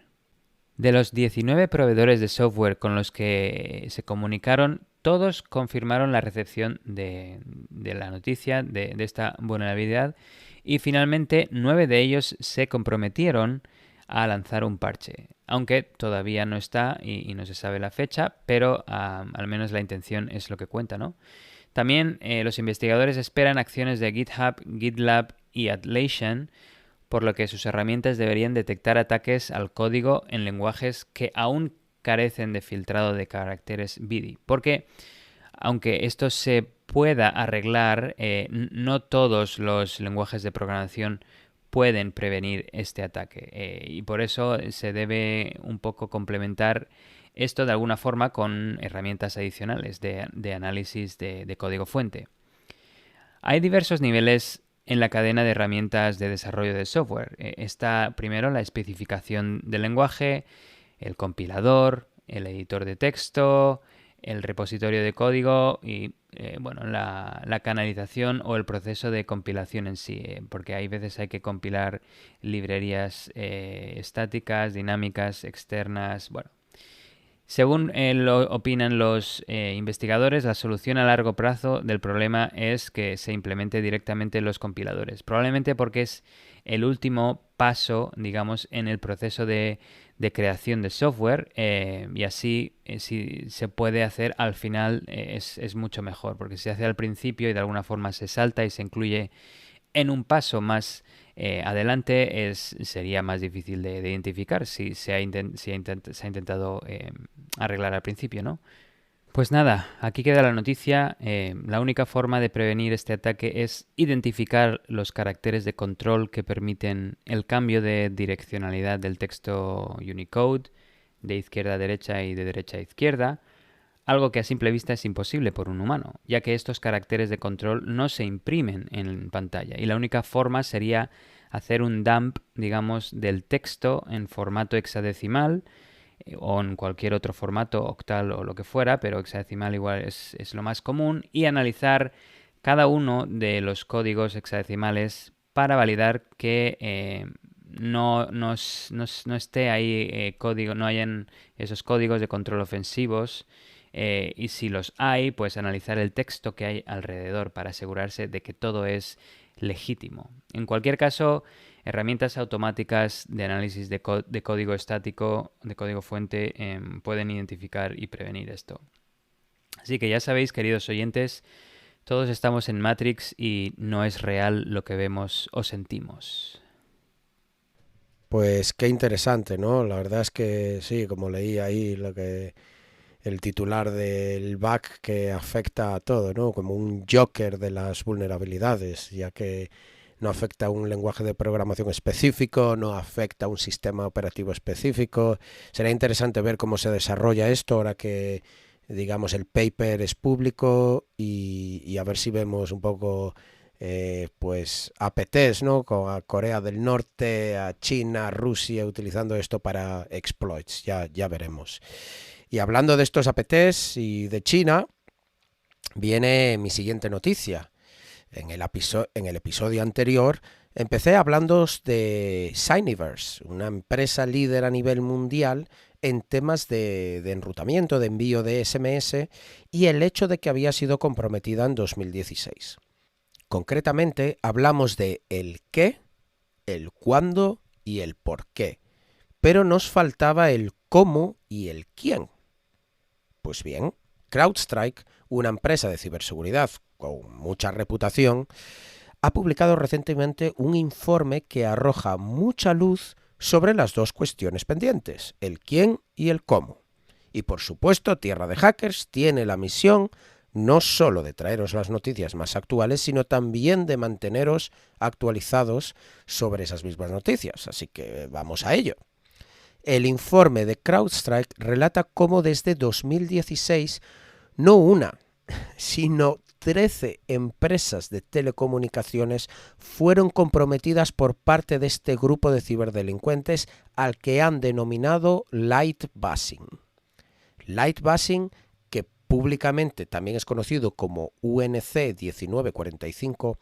[SPEAKER 2] De los 19 proveedores de software con los que se comunicaron, todos confirmaron la recepción de la noticia de esta vulnerabilidad y finalmente 9 de ellos se comprometieron a lanzar un parche, aunque todavía no está y no se sabe la fecha, pero al menos la intención es lo que cuenta, ¿no? También los investigadores esperan acciones de GitHub, GitLab y Atlassian, por lo que sus herramientas deberían detectar ataques al código en lenguajes que aún carecen de filtrado de caracteres BIDI. Porque, aunque esto se pueda arreglar, no todos los lenguajes de programación pueden prevenir este ataque. Y por eso se debe un poco complementar esto de alguna forma con herramientas adicionales de análisis de código fuente. Hay diversos niveles en la cadena de herramientas de desarrollo de software. Está primero la especificación del lenguaje, el compilador, el editor de texto, el repositorio de código y la canalización o el proceso de compilación en sí, porque hay veces hay que compilar librerías estáticas, dinámicas, externas, bueno. Según lo opinan los investigadores, la solución a largo plazo del problema es que se implemente directamente en los compiladores. Probablemente porque es el último paso, digamos, en el proceso de creación de software y así si se puede hacer al final es mucho mejor, porque si se hace al principio y de alguna forma se salta y se incluye en un paso más adelante sería más difícil de identificar si se ha intentado arreglar al principio, ¿no? Pues nada, aquí queda la noticia. La única forma de prevenir este ataque es identificar los caracteres de control que permiten el cambio de direccionalidad del texto Unicode de izquierda a derecha y de derecha a izquierda, algo que a simple vista es imposible por un humano, ya que estos caracteres de control no se imprimen en pantalla y la única forma sería hacer un dump, digamos, del texto en formato hexadecimal o en cualquier otro formato, octal o lo que fuera, pero hexadecimal igual es lo más común, y analizar cada uno de los códigos hexadecimales para validar que no esté ahí código, no hayan esos códigos de control ofensivos. Y si los hay, pues analizar el texto que hay alrededor para asegurarse de que todo es legítimo. En cualquier caso, herramientas automáticas de análisis de código estático, de código fuente, pueden identificar y prevenir esto. Así que ya sabéis, queridos oyentes, todos estamos en Matrix y no es real lo que vemos o sentimos.
[SPEAKER 1] Pues qué interesante, ¿no? La verdad es que sí, como leí ahí el titular del bug que afecta a todo, ¿no? Como un Joker de las vulnerabilidades, ya que no afecta a un lenguaje de programación específico, no afecta a un sistema operativo específico. Será interesante ver cómo se desarrolla esto ahora que, digamos, el paper es público y a ver si vemos un poco pues APTs, ¿no? Con a Corea del Norte, a China, a Rusia utilizando esto para exploits. Ya veremos. Y hablando de estos APTs y de China, viene mi siguiente noticia. En el episodio anterior empecé hablando de Signiverse, una empresa líder a nivel mundial en temas de enrutamiento, de envío de SMS y el hecho de que había sido comprometida en 2016. Concretamente hablamos de el qué, el cuándo y el por qué, pero nos faltaba el cómo y el quién. Pues bien, CrowdStrike, una empresa de ciberseguridad con mucha reputación, ha publicado recientemente un informe que arroja mucha luz sobre las dos cuestiones pendientes, el quién y el cómo. Y por supuesto, Tierra de Hackers tiene la misión no solo de traeros las noticias más actuales, sino también de manteneros actualizados sobre esas mismas noticias. Así que vamos a ello. El informe de CrowdStrike relata cómo desde 2016 no una, sino 13 empresas de telecomunicaciones fueron comprometidas por parte de este grupo de ciberdelincuentes al que han denominado Lightbuzzing. Lightbuzzing, que públicamente también es conocido como UNC 1945,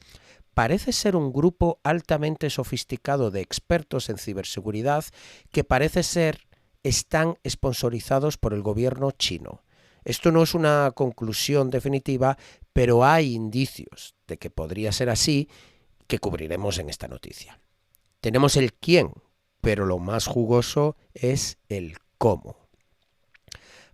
[SPEAKER 1] parece ser un grupo altamente sofisticado de expertos en ciberseguridad que parece ser están sponsorizados por el gobierno chino. Esto no es una conclusión definitiva, pero hay indicios de que podría ser así que cubriremos en esta noticia. Tenemos el quién, pero lo más jugoso es el cómo.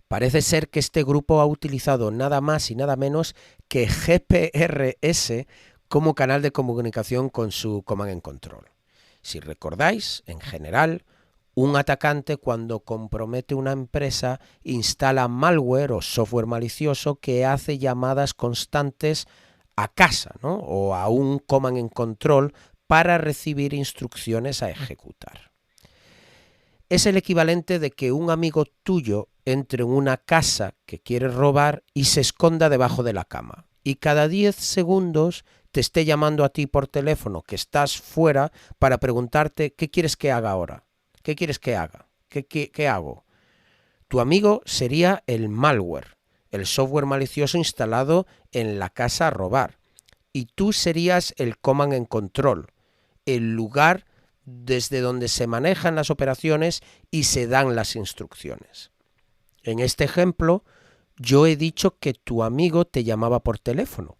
[SPEAKER 1] Parece ser que este grupo ha utilizado nada más y nada menos que GPRS como canal de comunicación con su Command and Control. Si recordáis, en general, un atacante cuando compromete una empresa instala malware o software malicioso que hace llamadas constantes a casa, ¿no? O a un Command and Control para recibir instrucciones a ejecutar. Es el equivalente de que un amigo tuyo entre en una casa que quiere robar y se esconda debajo de la cama. Y cada 10 segundos te esté llamando a ti por teléfono, que estás fuera, para preguntarte ¿qué quieres que haga ahora? ¿Qué quieres que haga? ¿Qué hago? Tu amigo sería el malware, el software malicioso instalado en la casa a robar. Y tú serías el Command and Control, el lugar desde donde se manejan las operaciones y se dan las instrucciones. En este ejemplo, yo he dicho que tu amigo te llamaba por teléfono,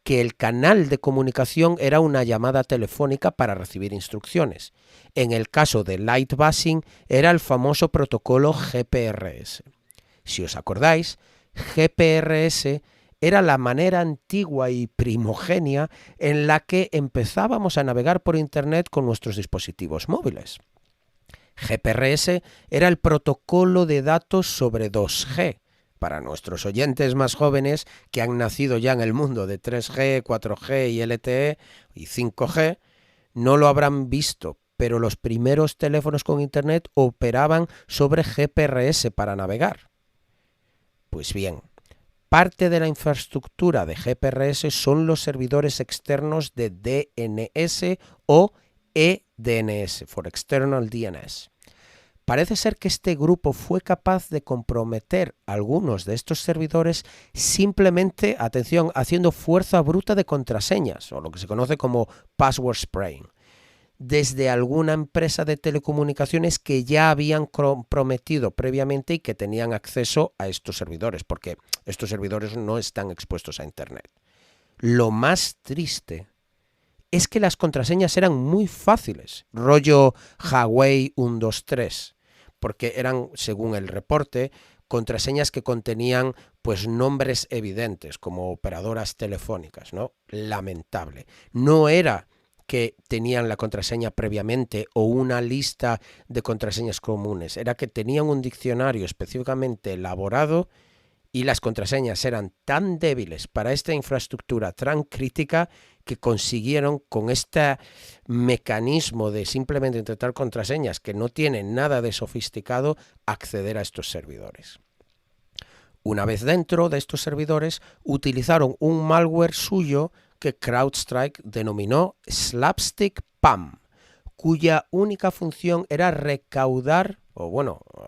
[SPEAKER 1] que el canal de comunicación era una llamada telefónica para recibir instrucciones. En el caso de Lightbuzzing era el famoso protocolo GPRS. Si os acordáis, GPRS era la manera antigua y primogenia en la que empezábamos a navegar por Internet con nuestros dispositivos móviles. GPRS era el protocolo de datos sobre 2G. Para nuestros oyentes más jóvenes que han nacido ya en el mundo de 3G, 4G y LTE y 5G, no lo habrán visto, pero los primeros teléfonos con Internet operaban sobre GPRS para navegar. Pues bien, parte de la infraestructura de GPRS son los servidores externos de DNS o eDNS, for External DNS. Parece ser que este grupo fue capaz de comprometer algunos de estos servidores simplemente, atención, haciendo fuerza bruta de contraseñas, o lo que se conoce como password spraying, desde alguna empresa de telecomunicaciones que ya habían comprometido previamente y que tenían acceso a estos servidores, porque estos servidores no están expuestos a Internet. Lo más triste es que las contraseñas eran muy fáciles, rollo Huawei 123, porque eran, según el reporte, contraseñas que contenían pues nombres evidentes como operadoras telefónicas, ¿no? Lamentable. No era que tenían la contraseña previamente o una lista de contraseñas comunes, era que tenían un diccionario específicamente elaborado y las contraseñas eran tan débiles para esta infraestructura tan crítica que consiguieron con este mecanismo de simplemente intentar contraseñas que no tienen nada de sofisticado acceder a estos servidores. Una vez dentro de estos servidores, utilizaron un malware suyo que CrowdStrike denominó Slapstick Pam, cuya única función era recaudar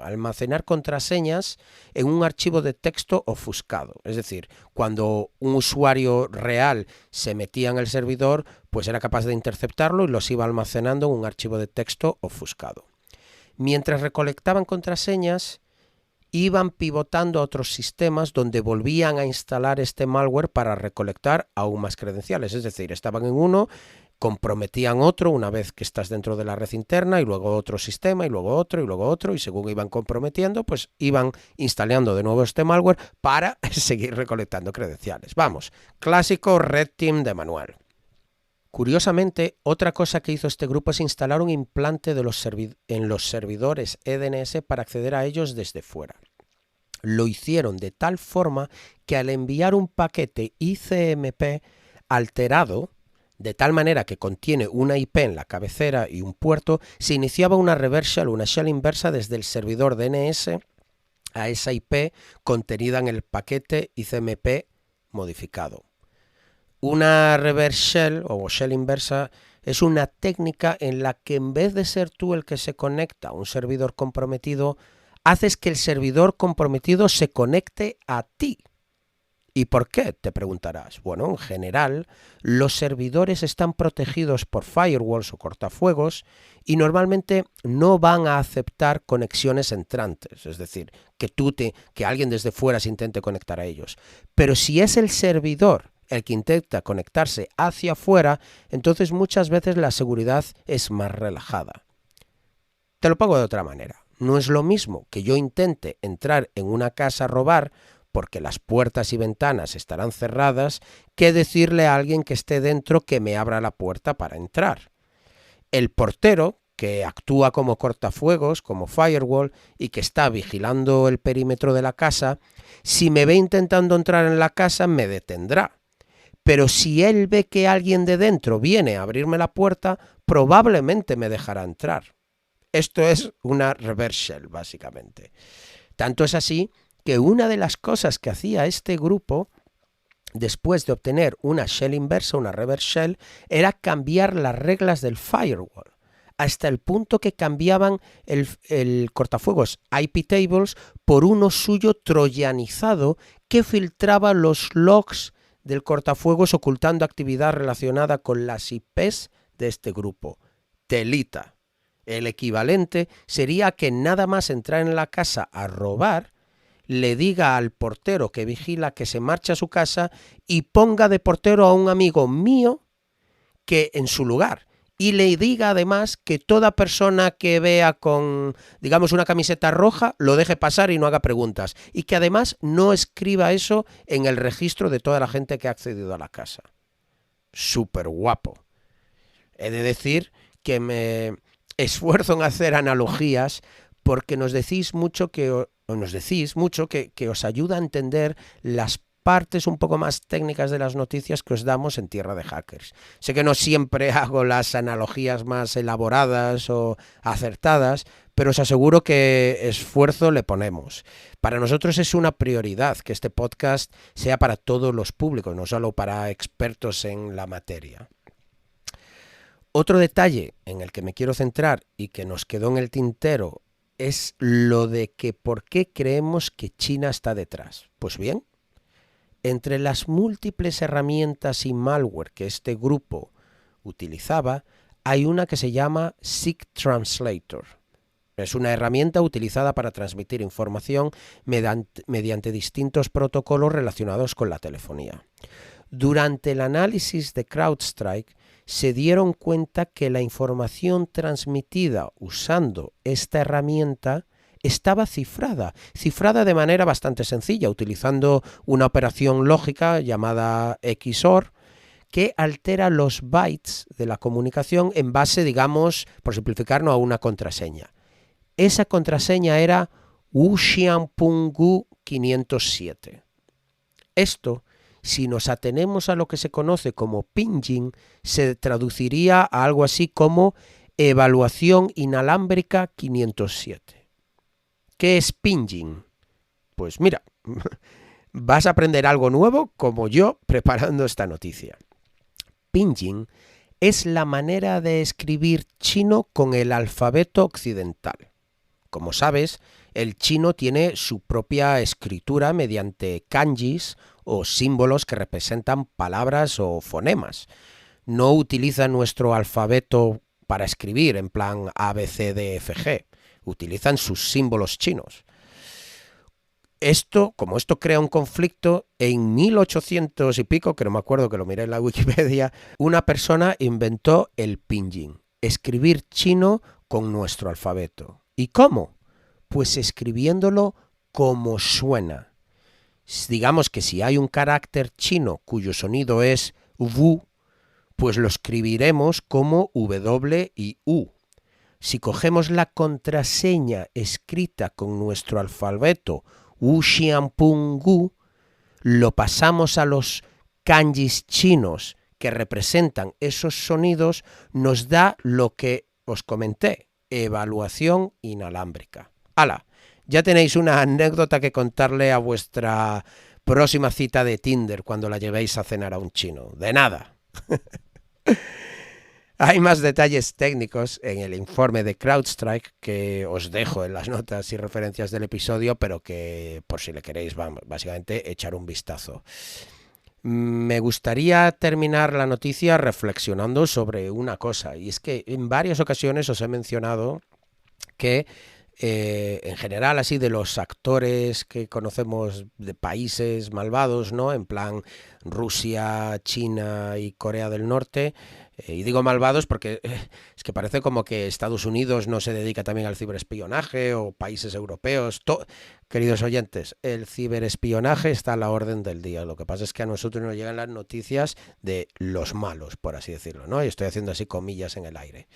[SPEAKER 1] almacenar contraseñas en un archivo de texto ofuscado. Es decir, cuando un usuario real se metía en el servidor, pues era capaz de interceptarlo y los iba almacenando en un archivo de texto ofuscado. Mientras recolectaban contraseñas, iban pivotando a otros sistemas donde volvían a instalar este malware para recolectar aún más credenciales. Es decir, estaban en uno, comprometían otro una vez que estás dentro de la red interna y luego otro sistema y luego otro y según iban comprometiendo pues iban instalando de nuevo este malware para seguir recolectando credenciales. Vamos, clásico Red Team de manual. Curiosamente, otra cosa que hizo este grupo es instalar un implante en los servidores EDNS para acceder a ellos desde fuera. Lo hicieron de tal forma que al enviar un paquete ICMP alterado, de tal manera que contiene una IP en la cabecera y un puerto, se iniciaba una reverse shell, una shell inversa desde el servidor DNS a esa IP contenida en el paquete ICMP modificado. Una reverse shell o shell inversa es una técnica en la que en vez de ser tú el que se conecta a un servidor comprometido, haces que el servidor comprometido se conecte a ti. ¿Y por qué? Te preguntarás. Bueno, en general, los servidores están protegidos por firewalls o cortafuegos y normalmente no van a aceptar conexiones entrantes, es decir, que alguien desde fuera se intente conectar a ellos. Pero si es el servidor el que intenta conectarse hacia afuera, entonces muchas veces la seguridad es más relajada. Te lo pongo de otra manera. No es lo mismo que yo intente entrar en una casa a robar porque las puertas y ventanas estarán cerradas, que decirle a alguien que esté dentro que me abra la puerta para entrar. El portero, que actúa como cortafuegos, como firewall, y que está vigilando el perímetro de la casa, si me ve intentando entrar en la casa, me detendrá. Pero si él ve que alguien de dentro viene a abrirme la puerta, probablemente me dejará entrar. Esto es una reverse shell, básicamente. Tanto es así que una de las cosas que hacía este grupo, después de obtener una shell inversa, una reverse shell, era cambiar las reglas del firewall, hasta el punto que cambiaban el cortafuegos IP tables por uno suyo troyanizado que filtraba los logs del cortafuegos ocultando actividad relacionada con las IPs de este grupo. Telita. El equivalente sería que nada más entrar en la casa a robar, le diga al portero que vigila que se marche a su casa y ponga de portero a un amigo mío que en su lugar. Y le diga además que toda persona que vea con, digamos, una camiseta roja lo deje pasar y no haga preguntas. Y que además no escriba eso en el registro de toda la gente que ha accedido a la casa. Súper guapo. He de decir que me esfuerzo en hacer analogías porque nos decís mucho que os ayuda a entender las partes un poco más técnicas de las noticias que os damos en Tierra de Hackers. Sé que no siempre hago las analogías más elaboradas o acertadas, pero os aseguro que esfuerzo le ponemos. Para nosotros es una prioridad que este podcast sea para todos los públicos, no solo para expertos en la materia. Otro detalle en el que me quiero centrar y que nos quedó en el tintero es lo de que por qué creemos que China está detrás. Pues bien, entre las múltiples herramientas y malware que este grupo utilizaba, hay una que se llama SIG Translator. Es una herramienta utilizada para transmitir información mediante distintos protocolos relacionados con la telefonía. Durante el análisis de CrowdStrike, se dieron cuenta que la información transmitida usando esta herramienta estaba cifrada de manera bastante sencilla, utilizando una operación lógica llamada XOR, que altera los bytes de la comunicación en base, digamos, por simplificarlo, a una contraseña. Esa contraseña era Wuxianpungu 507. Esto, si nos atenemos a lo que se conoce como pinyin, se traduciría a algo así como evaluación inalámbrica 507. ¿Qué es pinyin? Pues mira, vas a aprender algo nuevo como yo preparando esta noticia. Pinyin es la manera de escribir chino con el alfabeto occidental. Como sabes, el chino tiene su propia escritura mediante kanjis o símbolos que representan palabras o fonemas. No utiliza nuestro alfabeto para escribir en plan A, B, C, D, F, G. Utilizan sus símbolos chinos. Como esto crea un conflicto, en 1800 y pico, que no me acuerdo, que lo miré en la Wikipedia, una persona inventó el pinyin, escribir chino con nuestro alfabeto. ¿Y cómo? Pues escribiéndolo como suena. Digamos que si hay un carácter chino cuyo sonido es wu, pues lo escribiremos como W y U. Si cogemos la contraseña escrita con nuestro alfabeto Wuxianpungu, lo pasamos a los kanjis chinos que representan esos sonidos, nos da lo que os comenté, evaluación inalámbrica. ¡Hala! Ya tenéis una anécdota que contarle a vuestra próxima cita de Tinder cuando la llevéis a cenar a un chino. ¡De nada! Hay más detalles técnicos en el informe de CrowdStrike que os dejo en las notas y referencias del episodio, pero que por si le queréis, básicamente echar un vistazo. Me gustaría terminar la noticia reflexionando sobre una cosa, y es que en varias ocasiones os he mencionado que en general, así, de los actores que conocemos de países malvados, ¿no? En plan Rusia, China y Corea del Norte. Y digo malvados porque es que parece como que Estados Unidos no se dedica también al ciberespionaje, o países europeos. Queridos oyentes, el ciberespionaje está a la orden del día. Lo que pasa es que a nosotros nos llegan las noticias de los malos, por así decirlo, ¿no? Y estoy haciendo así comillas en el aire.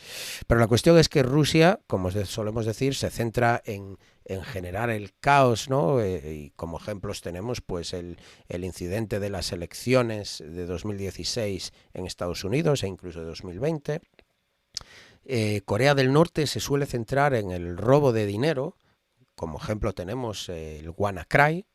[SPEAKER 1] Pero la cuestión es que Rusia, como solemos decir, se centra en generar el caos, ¿no? Y como ejemplos tenemos pues el incidente de las elecciones de 2016 en Estados Unidos e incluso de 2020. Corea del Norte se suele centrar en el robo de dinero. Como ejemplo tenemos el WannaCry.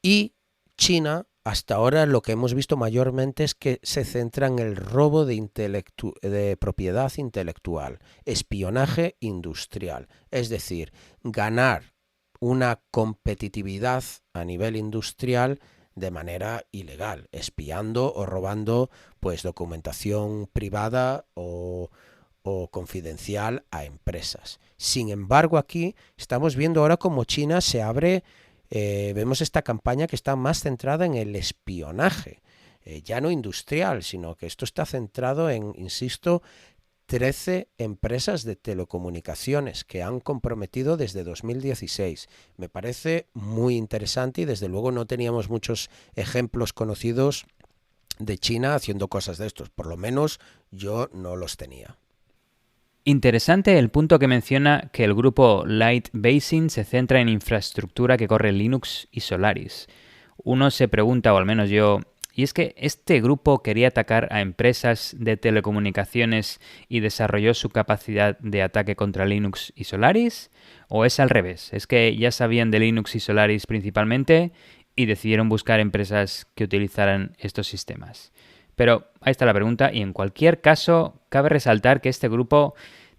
[SPEAKER 1] Y China, hasta ahora lo que hemos visto mayormente es que se centra en el robo de propiedad intelectual, espionaje industrial. Es decir, ganar una competitividad a nivel industrial de manera ilegal, espiando o robando pues documentación privada o confidencial a empresas. Sin embargo, aquí estamos viendo ahora cómo China se abre, vemos esta campaña que está más centrada en el espionaje, ya no industrial, sino que esto está centrado en, insisto, 13 empresas de telecomunicaciones que han comprometido desde 2016. Me parece muy interesante y desde luego no teníamos muchos ejemplos conocidos de China haciendo cosas de estos. Por lo menos yo no los tenía.
[SPEAKER 2] Interesante el punto que menciona que el grupo Light Basin se centra en infraestructura que corre Linux y Solaris. Uno se pregunta, o al menos yo, ¿y es que este grupo quería atacar a empresas de telecomunicaciones y desarrolló su capacidad de ataque contra Linux y Solaris? ¿O es al revés? ¿Es que ya sabían de Linux y Solaris principalmente y decidieron buscar empresas que utilizaran estos sistemas? Pero ahí está la pregunta, y en cualquier caso cabe resaltar que este grupo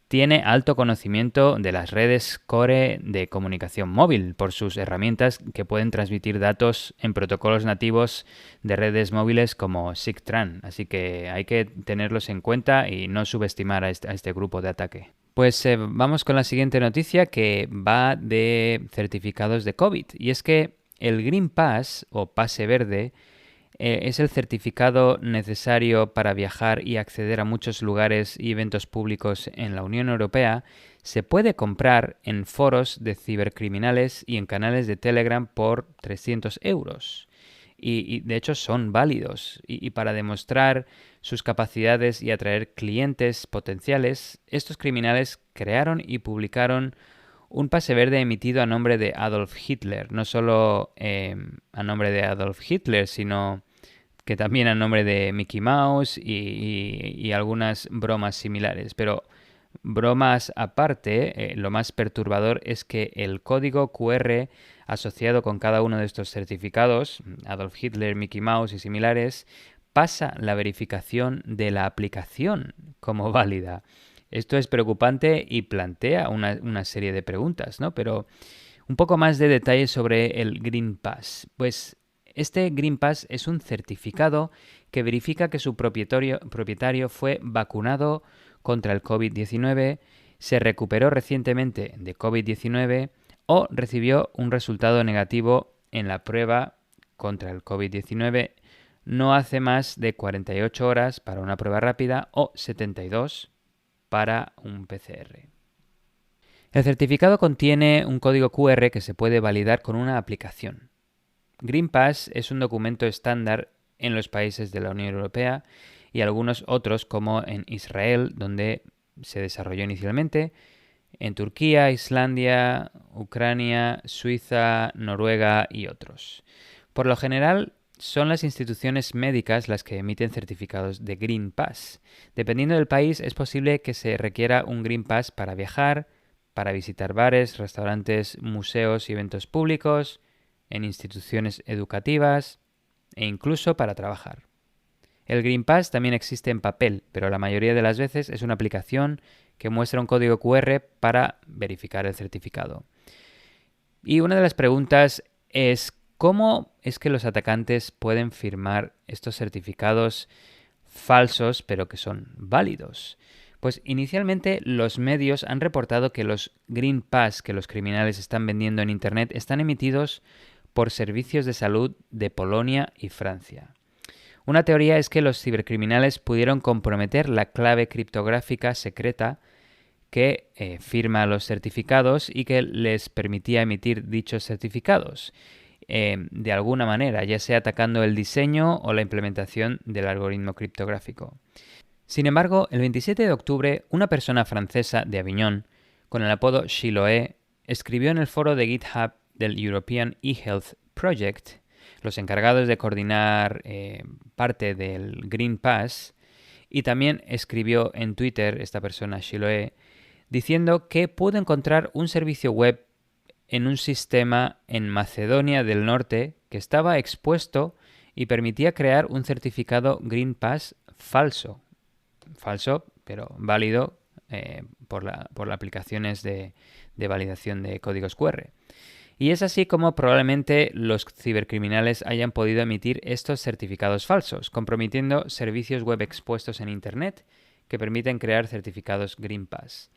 [SPEAKER 2] tiene alto conocimiento de las redes core de comunicación móvil por sus herramientas que pueden transmitir datos en protocolos nativos de redes móviles como SIG-TRAN, así que hay que tenerlos en cuenta y no subestimar a este grupo de ataque. Pues vamos con la siguiente noticia, que va de certificados de COVID, y es que el Green Pass o pase verde es el certificado necesario para viajar y acceder a muchos lugares y eventos públicos en la Unión Europea. Se puede comprar en foros de cibercriminales y en canales de Telegram por 300 euros. y de hecho son válidos. Y para demostrar sus capacidades y atraer clientes potenciales, estos criminales crearon y publicaron un pase verde emitido a nombre de Adolf Hitler, no solo a nombre de Adolf Hitler, sino que también a nombre de Mickey Mouse y algunas bromas similares. Pero bromas aparte, lo más perturbador es que el código QR asociado con cada uno de estos certificados, Adolf Hitler, Mickey Mouse y similares, pasa la verificación de la aplicación como válida. Esto es preocupante y plantea una serie de preguntas, ¿no? Pero un poco más de detalles sobre el Green Pass. Pues este Green Pass es un certificado que verifica que su propietario fue vacunado contra el COVID-19, se recuperó recientemente de COVID-19 o recibió un resultado negativo en la prueba contra el COVID-19 no hace más de 48 horas para una prueba rápida o 72 para un PCR. El certificado contiene un código QR que se puede validar con una aplicación. Green Pass es un documento estándar en los países de la Unión Europea y algunos otros como en Israel, donde se desarrolló inicialmente, en Turquía, Islandia, Ucrania, Suiza, Noruega y otros. Por lo general, son las instituciones médicas las que emiten certificados de Green Pass. Dependiendo del país, es posible que se requiera un Green Pass para viajar, para visitar bares, restaurantes, museos y eventos públicos, en instituciones educativas e incluso para trabajar. El Green Pass también existe en papel, pero la mayoría de las veces es una aplicación que muestra un código QR para verificar el certificado. Y una de las preguntas es ¿cómo es que los atacantes pueden firmar estos certificados falsos pero que son válidos? Pues inicialmente los medios han reportado que los Green Pass que los criminales están vendiendo en Internet están emitidos por servicios de salud de Polonia y Francia. Una teoría es que los cibercriminales pudieron comprometer la clave criptográfica secreta que firma los certificados y que les permitía emitir dichos certificados de alguna manera, ya sea atacando el diseño o la implementación del algoritmo criptográfico. Sin embargo, el 27 de octubre, una persona francesa de Aviñón, con el apodo Chiloé, escribió en el foro de GitHub del European eHealth Project, los encargados de coordinar parte del Green Pass, y también escribió en Twitter esta persona, Chiloé, diciendo que pudo encontrar un servicio web en un sistema en Macedonia del Norte que estaba expuesto y permitía crear un certificado Green Pass falso. Falso, pero válido por las aplicaciones de validación de códigos QR. Y es así como probablemente los cibercriminales hayan podido emitir estos certificados falsos, comprometiendo servicios web expuestos en Internet que permiten crear certificados Green Pass.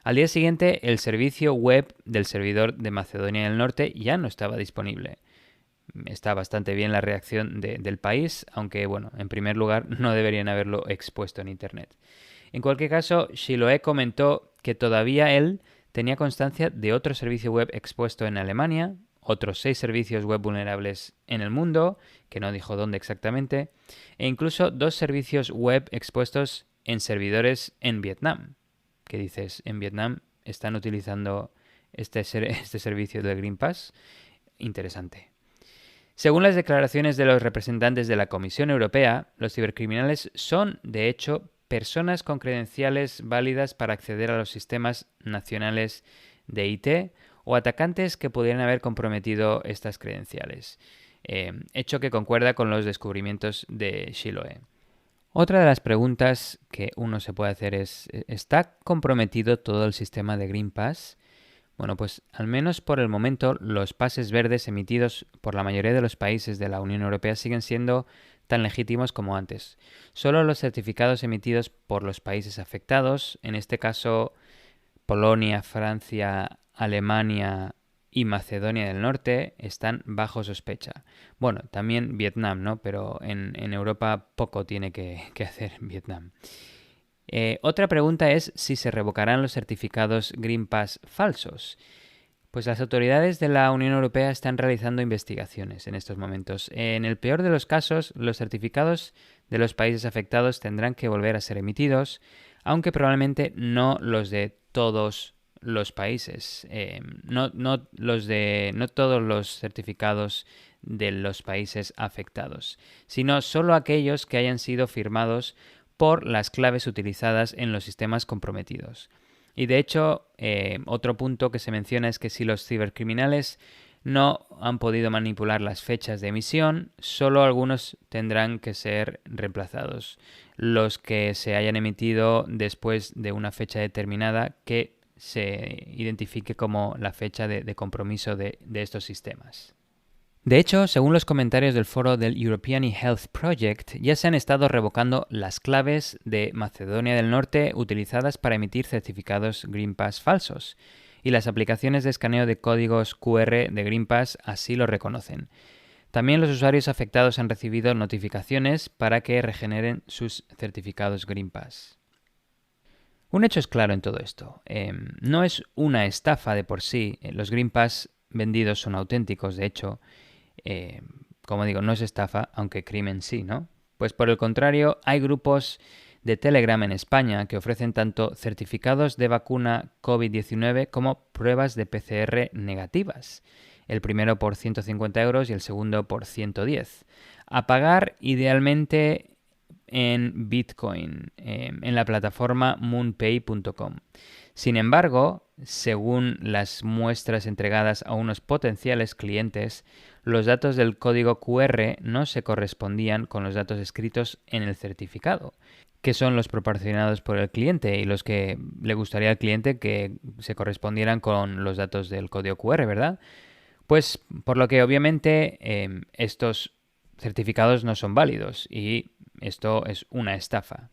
[SPEAKER 2] Al día siguiente, el servicio web del servidor de Macedonia del Norte ya no estaba disponible. Está bastante bien la reacción del país, aunque, bueno, en primer lugar, no deberían haberlo expuesto en Internet. En cualquier caso, Chiloé comentó que todavía él tenía constancia de otro servicio web expuesto en Alemania, otros 6 servicios web vulnerables en el mundo, que no dijo dónde exactamente, e incluso 2 servicios web expuestos en servidores en Vietnam. ¿Qué dices? ¿En Vietnam están utilizando este servicio del Green Pass? Interesante. Según las declaraciones de los representantes de la Comisión Europea, los cibercriminales son, de hecho, personas con credenciales válidas para acceder a los sistemas nacionales de IT o atacantes que pudieran haber comprometido estas credenciales, hecho que concuerda con los descubrimientos de Chiloé. Otra de las preguntas que uno se puede hacer es, ¿está comprometido todo el sistema de Green Pass? Bueno, pues al menos por el momento los pases verdes emitidos por la mayoría de los países de la Unión Europea siguen siendo tan legítimos como antes. Solo los certificados emitidos por los países afectados, en este caso Polonia, Francia, Alemania y Macedonia del Norte, están bajo sospecha. Bueno, también Vietnam, ¿no? Pero en Europa poco tiene que hacer Vietnam. Otra pregunta es si se revocarán los certificados Green Pass falsos. Pues las autoridades de la Unión Europea están realizando investigaciones en estos momentos. En el peor de los casos, los certificados de los países afectados tendrán que volver a ser emitidos, aunque probablemente no los de todos los países. No todos los certificados de los países afectados, sino solo aquellos que hayan sido firmados por las claves utilizadas en los sistemas comprometidos. Y de hecho, otro punto que se menciona es que si los cibercriminales no han podido manipular las fechas de emisión, solo algunos tendrán que ser reemplazados. Los que se hayan emitido después de una fecha determinada que se identifique como la fecha de compromiso de estos sistemas. De hecho, según los comentarios del foro del European eHealth Project, ya se han estado revocando las claves de Macedonia del Norte utilizadas para emitir certificados Green Pass falsos, y las aplicaciones de escaneo de códigos QR de Green Pass así lo reconocen. También los usuarios afectados han recibido notificaciones para que regeneren sus certificados Green Pass. Un hecho es claro en todo esto. No es una estafa de por sí. Los Green Pass vendidos son auténticos, de hecho. Como digo, no es estafa, aunque crimen sí, ¿no? Pues por el contrario, hay grupos de Telegram en España que ofrecen tanto certificados de vacuna COVID-19 como pruebas de PCR negativas. El primero por 150 euros y el segundo por 110. A pagar idealmente en Bitcoin, en la plataforma moonpay.com. Sin embargo, según las muestras entregadas a unos potenciales clientes, los datos del código QR no se correspondían con los datos escritos en el certificado, que son los proporcionados por el cliente y los que le gustaría al cliente que se correspondieran con los datos del código QR, ¿verdad? Pues por lo que obviamente estos certificados no son válidos y esto es una estafa.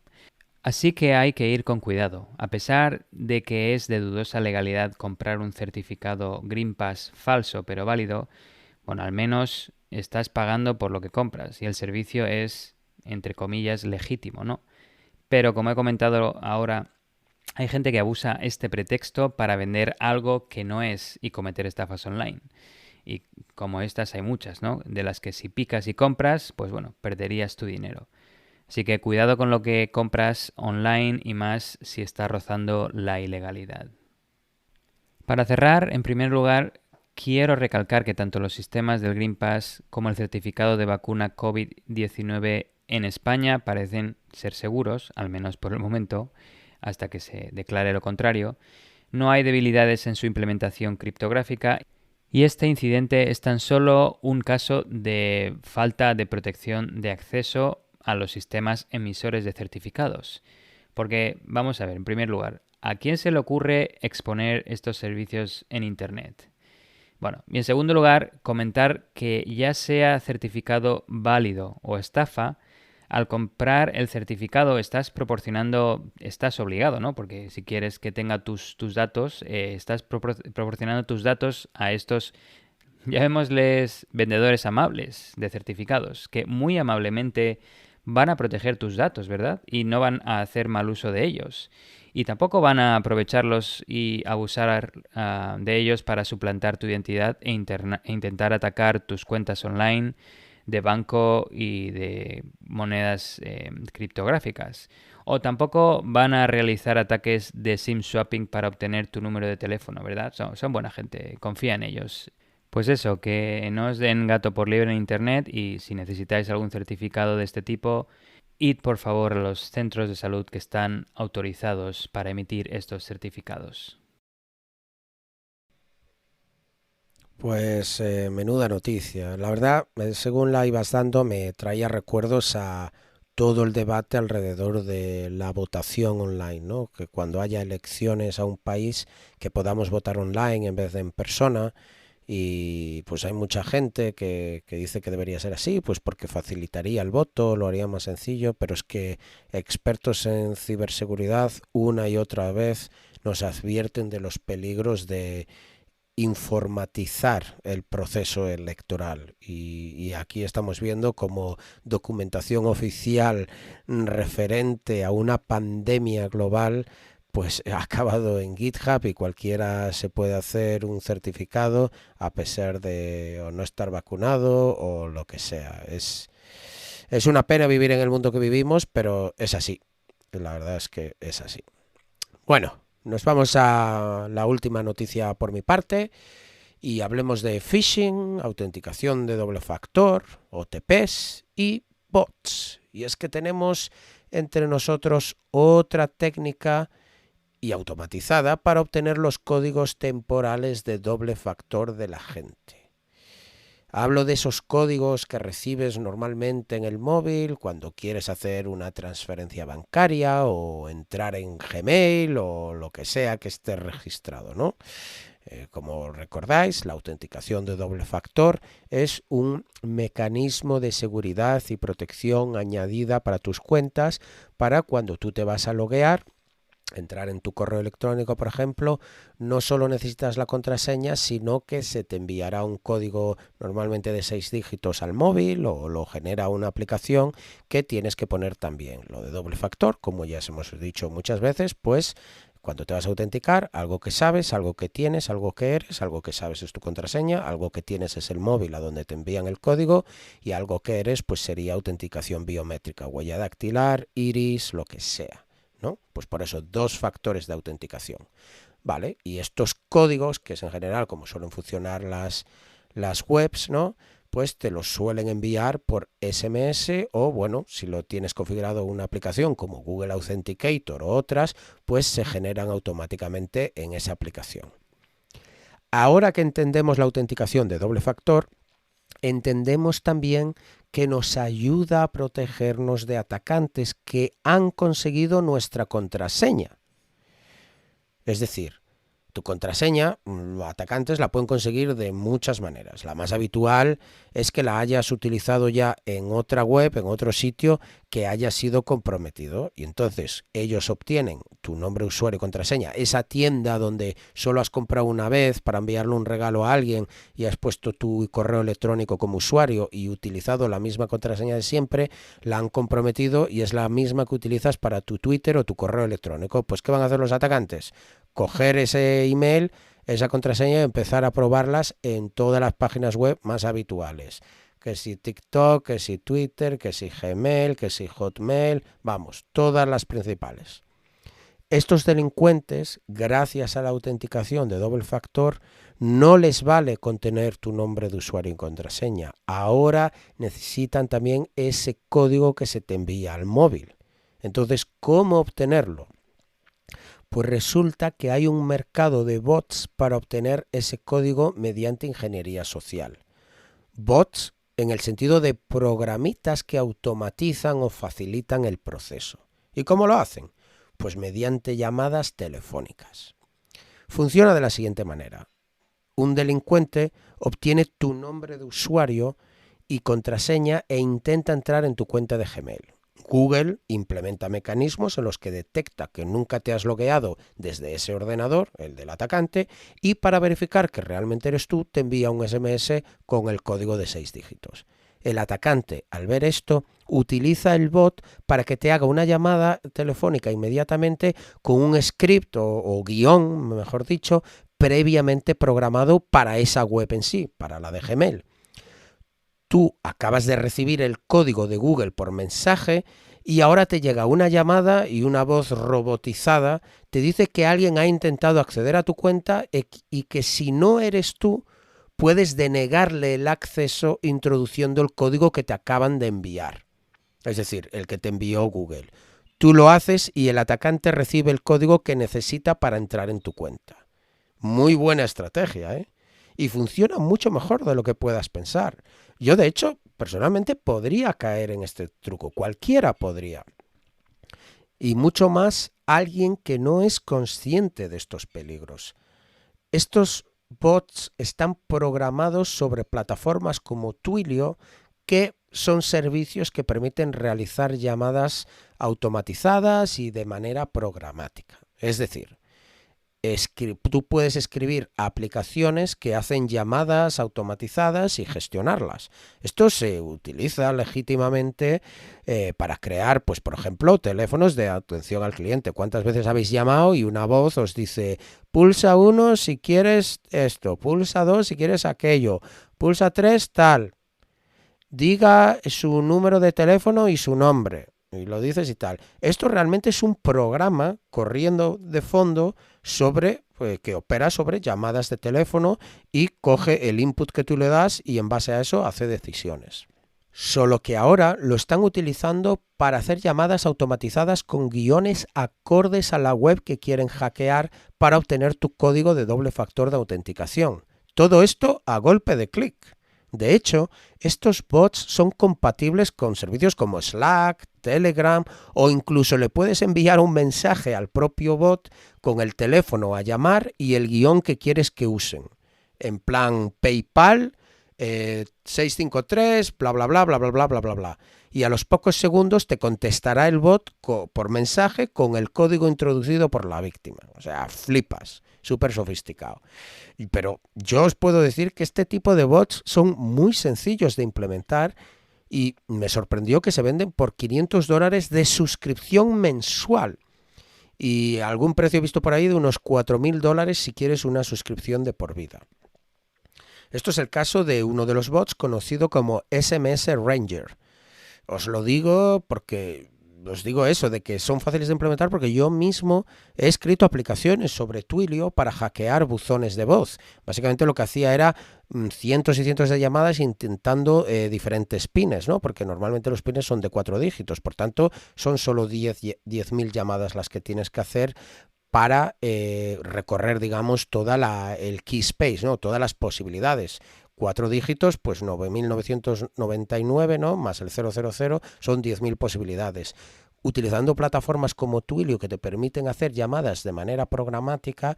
[SPEAKER 2] Así que hay que ir con cuidado. A pesar de que es de dudosa legalidad comprar un certificado Green Pass falso pero válido, bueno, al menos estás pagando por lo que compras y el servicio es, entre comillas, legítimo, ¿no? Pero como he comentado ahora, hay gente que abusa este pretexto para vender algo que no es y cometer estafas online. Y como estas hay muchas, ¿no? De las que si picas y compras, pues bueno, perderías tu dinero. Así que cuidado con lo que compras online y más si está rozando la ilegalidad. Para cerrar, en primer lugar, quiero recalcar que tanto los sistemas del Green Pass como el certificado de vacuna COVID-19 en España parecen ser seguros, al menos por el momento, hasta que se declare lo contrario. No hay debilidades en su implementación criptográfica y este incidente es tan solo un caso de falta de protección de acceso a los sistemas emisores de certificados. Porque, vamos a ver, en primer lugar, ¿a quién se le ocurre exponer estos servicios en Internet? Bueno, y en segundo lugar, comentar que ya sea certificado válido o estafa, al comprar el certificado estás obligado, ¿no? Porque si quieres que tenga tus datos, estás proporcionando tus datos a estos, llamémosles vendedores amables de certificados, que muy amablemente van a proteger tus datos, ¿verdad? Y no van a hacer mal uso de ellos. Y tampoco van a aprovecharlos y abusar de ellos para suplantar tu identidad e intentar atacar tus cuentas online de banco y de monedas criptográficas. O tampoco van a realizar ataques de SIM swapping para obtener tu número de teléfono, ¿verdad? Son buena gente, confía en ellos. Pues eso, que no os den gato por liebre en Internet y si necesitáis algún certificado de este tipo, id por favor a los centros de salud que están autorizados para emitir estos certificados.
[SPEAKER 1] Pues menuda noticia. La verdad, según la ibas dando, me traía recuerdos a todo el debate alrededor de la votación online, ¿no? Que cuando haya elecciones a un país, que podamos votar online en vez de en persona. Y pues hay mucha gente que dice que debería ser así, pues porque facilitaría el voto, lo haría más sencillo, pero es que expertos en ciberseguridad una y otra vez nos advierten de los peligros de informatizar el proceso electoral y aquí estamos viendo como documentación oficial referente a una pandemia global pues ha acabado en GitHub y cualquiera se puede hacer un certificado a pesar de o no estar vacunado o lo que sea. Es una pena vivir en el mundo que vivimos, pero es así. La verdad es que es así. Bueno, nos vamos a la última noticia por mi parte y hablemos de phishing, autenticación de doble factor, OTPs y bots. Y es que tenemos entre nosotros otra técnica y automatizada para obtener los códigos temporales de doble factor de la gente. Hablo de esos códigos que recibes normalmente en el móvil cuando quieres hacer una transferencia bancaria o entrar en Gmail o lo que sea que esté registrado, ¿no? Como recordáis, la autenticación de doble factor es un mecanismo de seguridad y protección añadida para tus cuentas para cuando tú te vas a loguear. Entrar en tu correo electrónico, por ejemplo, no solo necesitas la contraseña, sino que se te enviará un código normalmente de 6 dígitos al móvil o lo genera una aplicación que tienes que poner también. Lo de doble factor, como ya os hemos dicho muchas veces, pues cuando te vas a autenticar, algo que sabes, algo que tienes, algo que eres, algo que sabes es tu contraseña, algo que tienes es el móvil a donde te envían el código y algo que eres pues sería autenticación biométrica, huella dactilar, iris, lo que sea, ¿no? Pues por eso 2 factores de autenticación, ¿vale? Y estos códigos, que es en general como suelen funcionar las webs, ¿no? Pues te los suelen enviar por SMS o, bueno, si lo tienes configurado una aplicación como Google Authenticator o otras, pues se generan automáticamente en esa aplicación. Ahora que entendemos la autenticación de doble factor, entendemos también que nos ayuda a protegernos de atacantes que han conseguido nuestra contraseña. Es decir, tu contraseña, los atacantes la pueden conseguir de muchas maneras. La más habitual es que la hayas utilizado ya en otra web, en otro sitio que haya sido comprometido. Y entonces ellos obtienen tu nombre, usuario y contraseña, esa tienda donde solo has comprado una vez para enviarle un regalo a alguien y has puesto tu correo electrónico como usuario y utilizado la misma contraseña de siempre, la han comprometido y es la misma que utilizas para tu Twitter o tu correo electrónico. Pues ¿qué van a hacer los atacantes? Coger ese email, esa contraseña y empezar a probarlas en todas las páginas web más habituales. Que si TikTok, que si Twitter, que si Gmail, que si Hotmail, vamos, todas las principales. Estos delincuentes, gracias a la autenticación de doble factor, no les vale con tener tu nombre de usuario y contraseña. Ahora necesitan también ese código que se te envía al móvil. Entonces, ¿cómo obtenerlo? Pues resulta que hay un mercado de bots para obtener ese código mediante ingeniería social. Bots en el sentido de programitas que automatizan o facilitan el proceso. ¿Y cómo lo hacen? Pues mediante llamadas telefónicas. Funciona de la siguiente manera. Un delincuente obtiene tu nombre de usuario y contraseña e intenta entrar en tu cuenta de Gmail. Google implementa mecanismos en los que detecta que nunca te has logueado desde ese ordenador, el del atacante, y para verificar que realmente eres tú, te envía un SMS con el código de 6 dígitos. El atacante, al ver esto, utiliza el bot para que te haga una llamada telefónica inmediatamente con un script o guión, mejor dicho, previamente programado para esa web en sí, para la de Gmail. Tú acabas de recibir el código de Google por mensaje y ahora te llega una llamada y una voz robotizada te dice que alguien ha intentado acceder a tu cuenta y que si no eres tú, puedes denegarle el acceso introduciendo el código que te acaban de enviar. Es decir, el que te envió Google. Tú lo haces y el atacante recibe el código que necesita para entrar en tu cuenta. Muy buena estrategia, ¿eh? Y funciona mucho mejor de lo que puedas pensar. Yo, de hecho, personalmente podría caer en este truco. Cualquiera podría. Y mucho más alguien que no es consciente de estos peligros. Estos bots están programados sobre plataformas como Twilio, que son servicios que permiten realizar llamadas automatizadas y de manera programática. Es decir, tú puedes escribir aplicaciones que hacen llamadas automatizadas y gestionarlas. Esto se utiliza legítimamente para crear, pues por ejemplo, teléfonos de atención al cliente. ¿Cuántas veces habéis llamado y una voz os dice, pulsa 1 si quieres esto, pulsa 2 si quieres aquello, pulsa 3 tal, diga su número de teléfono y su nombre? Y lo dices y tal. Esto realmente es un programa corriendo de fondo que opera sobre llamadas de teléfono y coge el input que tú le das y en base a eso hace decisiones. Solo que ahora lo están utilizando para hacer llamadas automatizadas con guiones acordes a la web que quieren hackear para obtener tu código de doble factor de autenticación. Todo esto a golpe de clic. De hecho, estos bots son compatibles con servicios como Slack, Telegram o incluso le puedes enviar un mensaje al propio bot con el teléfono a llamar y el guión que quieres que usen. En plan PayPal, 653, bla bla bla bla bla bla bla bla bla. Y a los pocos segundos te contestará el bot por mensaje con el código introducido por la víctima. O sea, flipas, súper sofisticado. Pero yo os puedo decir que este tipo de bots son muy sencillos de implementar y me sorprendió que se venden por $500 de suscripción mensual y algún precio visto por ahí de unos $4.000 si quieres una suscripción de por vida. Esto es el caso de uno de los bots conocido como SMS Ranger. Os lo digo porque os digo eso, de que son fáciles de implementar porque yo mismo he escrito aplicaciones sobre Twilio para hackear buzones de voz. Básicamente lo que hacía era cientos y cientos de llamadas intentando diferentes pines, ¿no? Porque normalmente los pines son de 4 dígitos, por tanto son solo 10.000 llamadas las que tienes que hacer para recorrer, digamos, toda el key space, ¿no? Todas las posibilidades. 4 dígitos, pues 9.999, ¿no? Más el 000, son 10.000 posibilidades. Utilizando plataformas como Twilio que te permiten hacer llamadas de manera programática,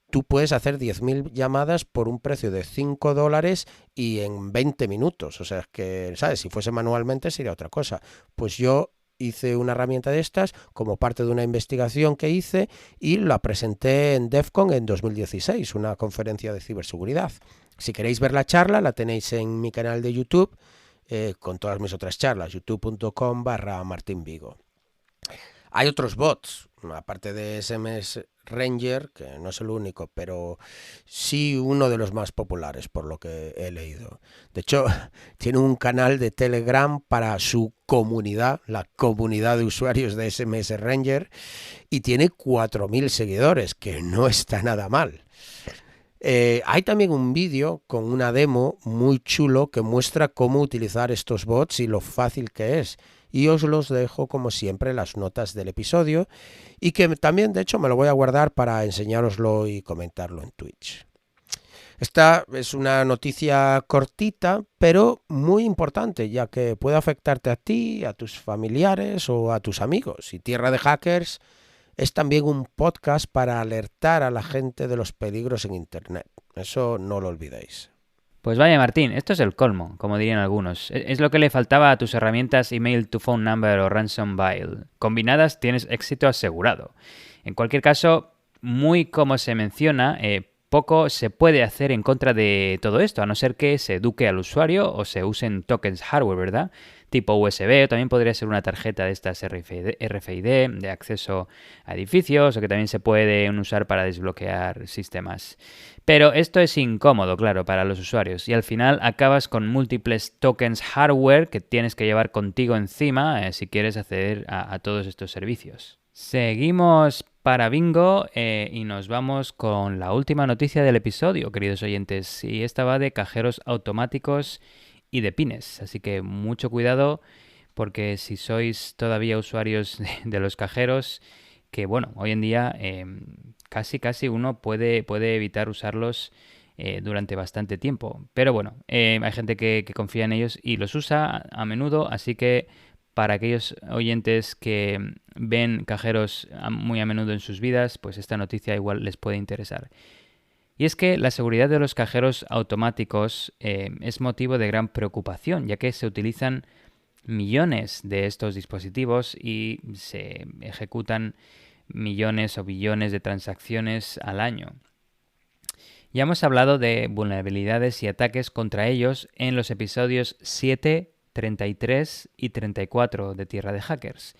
[SPEAKER 1] tú puedes hacer 10.000 llamadas por un precio de $5 y en 20 minutos. O sea, que, ¿sabes? Si fuese manualmente sería otra cosa. Pues yo hice una herramienta de estas como parte de una investigación que hice y la presenté en DEF CON en 2016, una conferencia de ciberseguridad. Si queréis ver la charla, la tenéis en mi canal de YouTube con todas mis otras charlas, youtube.com/Martín Vigo. Hay otros bots, aparte de SMS Ranger, que no es el único, pero sí uno de los más populares por lo que he leído. De hecho, tiene un canal de Telegram para su comunidad, la comunidad de usuarios de SMS Ranger, y tiene 4.000 seguidores, que no está nada mal. Hay también un vídeo con una demo muy chulo que muestra cómo utilizar estos bots y lo fácil que es. Y os los dejo como siempre en las notas del episodio y que también de hecho me lo voy a guardar para enseñároslo y comentarlo en Twitch. Esta es una noticia cortita pero muy importante ya que puede afectarte a ti, a tus familiares o a tus amigos. Y Tierra de Hackers es también un podcast para alertar a la gente de los peligros en Internet. Eso no lo olvidéis.
[SPEAKER 2] Pues vaya Martín, esto es el colmo, como dirían algunos. Es lo que le faltaba a tus herramientas Email to Phone Number o Ransomware. Combinadas tienes éxito asegurado. En cualquier caso, muy como se menciona, poco se puede hacer en contra de todo esto, a no ser que se eduque al usuario o se usen tokens hardware, ¿verdad? Tipo USB, o también podría ser una tarjeta de estas RFID de acceso a edificios, o que también se pueden usar para desbloquear sistemas. Pero esto es incómodo, claro, para los usuarios, y al final acabas con múltiples tokens hardware que tienes que llevar contigo encima si quieres acceder a todos estos servicios. Seguimos para Bingo y nos vamos con la última noticia del episodio, queridos oyentes, y esta va de cajeros automáticos y de pines, así que mucho cuidado porque si sois todavía usuarios de los cajeros, que bueno, hoy en día casi uno puede evitar usarlos durante bastante tiempo, pero bueno, hay gente que confía en ellos y los usa a menudo, así que para aquellos oyentes que ven cajeros muy a menudo en sus vidas, pues esta noticia igual les puede interesar. Y es que la seguridad de los cajeros automáticos es motivo de gran preocupación, ya que se utilizan millones de estos dispositivos y se ejecutan millones o billones de transacciones al año. Ya hemos hablado de vulnerabilidades y ataques contra ellos en los episodios 7, 33 y 34 de Tierra de Hackers,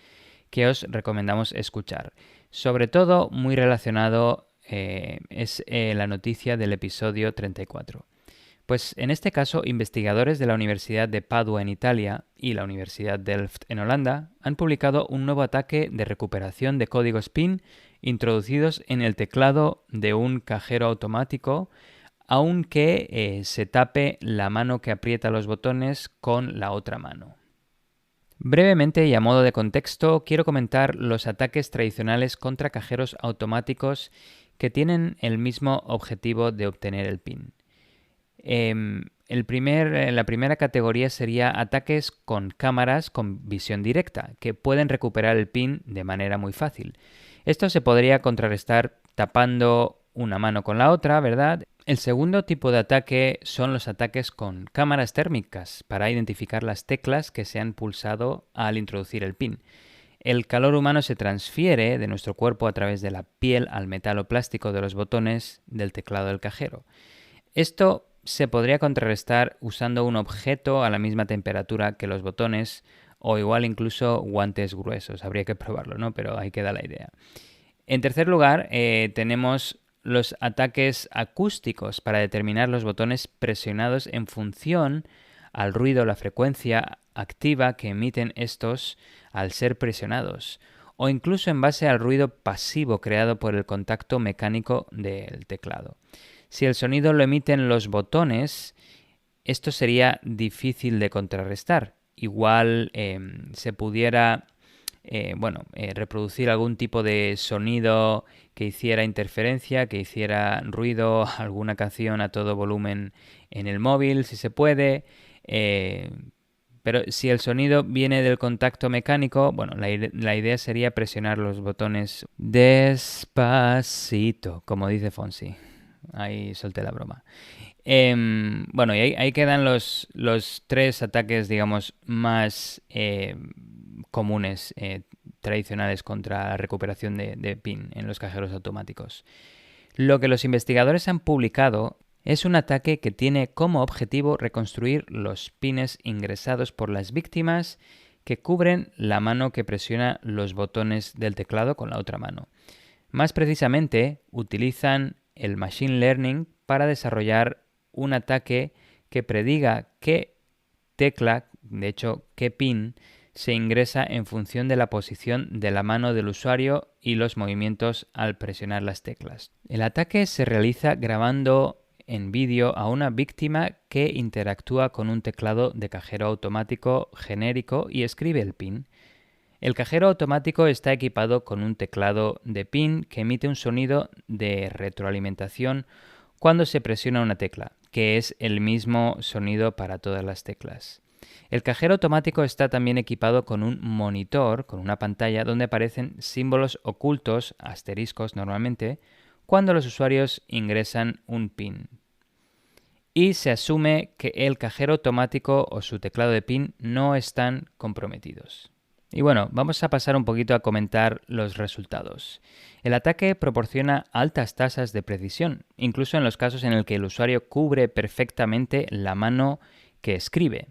[SPEAKER 2] que os recomendamos escuchar. Sobre todo, muy relacionado es la noticia del episodio 34. Pues en este caso, investigadores de la Universidad de Padua en Italia y la Universidad Delft en Holanda han publicado un nuevo ataque de recuperación de códigos PIN introducidos en el teclado de un cajero automático, aunque se tape la mano que aprieta los botones con la otra mano. Brevemente y a modo de contexto, quiero comentar los ataques tradicionales contra cajeros automáticos que tienen el mismo objetivo de obtener el PIN. La primera categoría sería ataques con cámaras con visión directa, que pueden recuperar el PIN de manera muy fácil. Esto se podría contrarrestar tapando una mano con la otra, ¿verdad? El segundo tipo de ataque son los ataques con cámaras térmicas para identificar las teclas que se han pulsado al introducir el PIN. El calor humano se transfiere de nuestro cuerpo a través de la piel al metal o plástico de los botones del teclado del cajero. Esto se podría contrarrestar usando un objeto a la misma temperatura que los botones o igual incluso guantes gruesos. Habría que probarlo, ¿no? Pero ahí queda la idea. En tercer lugar, tenemos los ataques acústicos para determinar los botones presionados en función al ruido o la frecuencia activa que emiten estos al ser presionados, o incluso en base al ruido pasivo creado por el contacto mecánico del teclado. Si el sonido lo emiten los botones, esto sería difícil de contrarrestar. Igual se pudiera reproducir algún tipo de sonido que hiciera interferencia, que hiciera ruido, alguna canción a todo volumen en el móvil, si se puede. Pero si el sonido viene del contacto mecánico, bueno, la idea sería presionar los botones despacito, como dice Fonsi. Ahí solté la broma. Y ahí quedan los tres ataques, digamos, más comunes, tradicionales contra la recuperación de PIN en los cajeros automáticos. Lo que los investigadores han publicado es un ataque que tiene como objetivo reconstruir los pines ingresados por las víctimas que cubren la mano que presiona los botones del teclado con la otra mano. Más precisamente, utilizan el Machine Learning para desarrollar un ataque que prediga qué tecla, de hecho, qué pin, se ingresa en función de la posición de la mano del usuario y los movimientos al presionar las teclas. El ataque se realiza grabando en vídeo a una víctima que interactúa con un teclado de cajero automático genérico y escribe el PIN. El cajero automático está equipado con un teclado de PIN que emite un sonido de retroalimentación cuando se presiona una tecla, que es el mismo sonido para todas las teclas. El cajero automático está también equipado con un monitor, con una pantalla donde aparecen símbolos ocultos, asteriscos normalmente, cuando los usuarios ingresan un PIN. Y se asume que el cajero automático o su teclado de PIN no están comprometidos. Y bueno, vamos a pasar un poquito a comentar los resultados. El ataque proporciona altas tasas de precisión, incluso en los casos en el que el usuario cubre perfectamente la mano que escribe.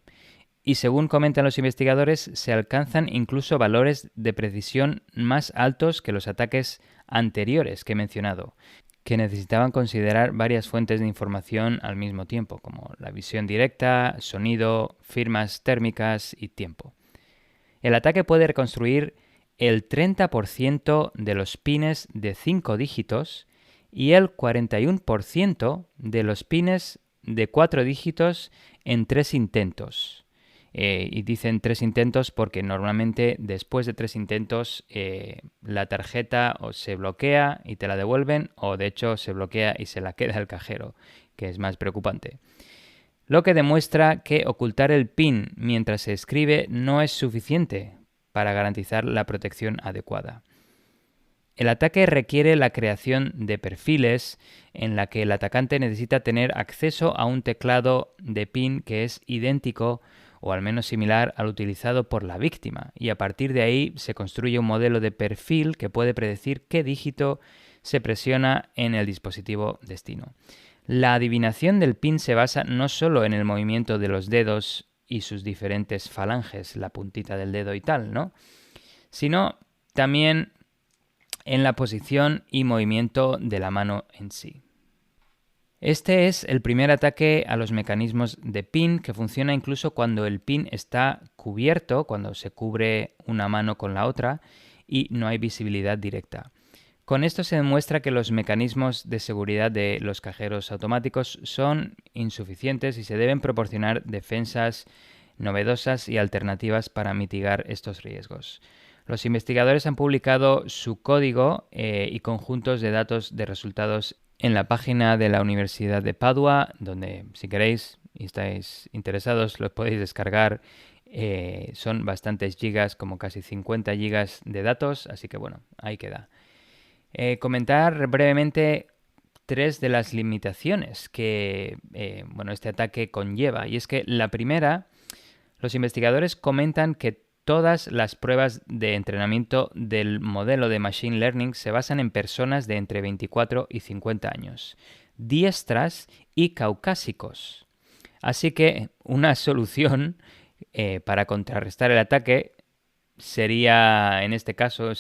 [SPEAKER 2] Y según comentan los investigadores, se alcanzan incluso valores de precisión más altos que los ataques anteriores que he mencionado, que necesitaban considerar varias fuentes de información al mismo tiempo, como la visión directa, sonido, firmas térmicas y tiempo. El ataque puede reconstruir el 30% de los pines de 5 dígitos y el 41% de los pines de 4 dígitos en 3 intentos. Y dicen 3 intentos porque normalmente después de 3 intentos la tarjeta o se bloquea y te la devuelven, o de hecho se bloquea y se la queda el cajero, que es más preocupante. Lo que demuestra que ocultar el PIN mientras se escribe no es suficiente para garantizar la protección adecuada. El ataque requiere la creación de perfiles en la que el atacante necesita tener acceso a un teclado de PIN que es idéntico o al menos similar al utilizado por la víctima, y a partir de ahí se construye un modelo de perfil que puede predecir qué dígito se presiona en el dispositivo destino. La adivinación del PIN se basa no solo en el movimiento de los dedos y sus diferentes falanges, la puntita del dedo y tal, ¿no? Sino también en la posición y movimiento de la mano en sí. Este es el primer ataque a los mecanismos de PIN, que funciona incluso cuando el PIN está cubierto, cuando se cubre una mano con la otra y no hay visibilidad directa. Con esto se demuestra que los mecanismos de seguridad de los cajeros automáticos son insuficientes y se deben proporcionar defensas novedosas y alternativas para mitigar estos riesgos. Los investigadores han publicado su código y conjuntos de datos de resultados en la página de la Universidad de Padua, donde si queréis y estáis interesados los podéis descargar. Son bastantes gigas, como casi 50 gigas de datos, así que bueno, ahí queda. Comentar brevemente 3 de las limitaciones que este ataque conlleva. Y es que la primera, los investigadores comentan que todas las pruebas de entrenamiento del modelo de Machine Learning se basan en personas de entre 24 y 50 años, diestras y caucásicos. Así que una solución para contrarrestar el ataque sería, en este caso,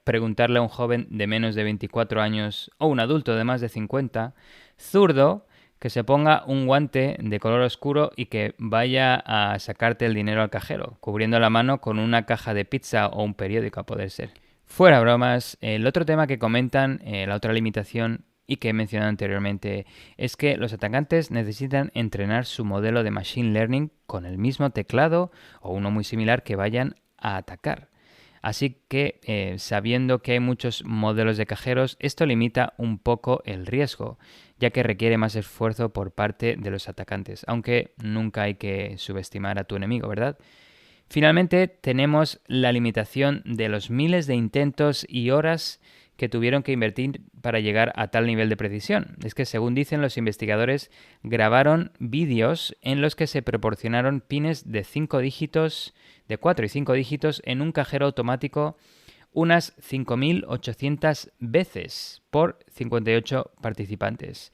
[SPEAKER 2] preguntarle a un joven de menos de 24 años o un adulto de más de 50, zurdo, que se ponga un guante de color oscuro y que vaya a sacarte el dinero al cajero, cubriendo la mano con una caja de pizza o un periódico, a poder ser. Fuera bromas, el otro tema que comentan, la otra limitación y que he mencionado anteriormente, es que los atacantes necesitan entrenar su modelo de Machine Learning con el mismo teclado o uno muy similar que vayan a atacar. Así que, sabiendo que hay muchos modelos de cajeros, esto limita un poco el riesgo, ya que requiere más esfuerzo por parte de los atacantes, aunque nunca hay que subestimar a tu enemigo, ¿verdad? Finalmente, tenemos la limitación de los miles de intentos y horas que tuvieron que invertir para llegar a tal nivel de precisión. Es que, según dicen los investigadores, grabaron vídeos en los que se proporcionaron pines de 5 dígitos, de 4 y 5 dígitos en un cajero automático unas 5.800 veces por 58 participantes.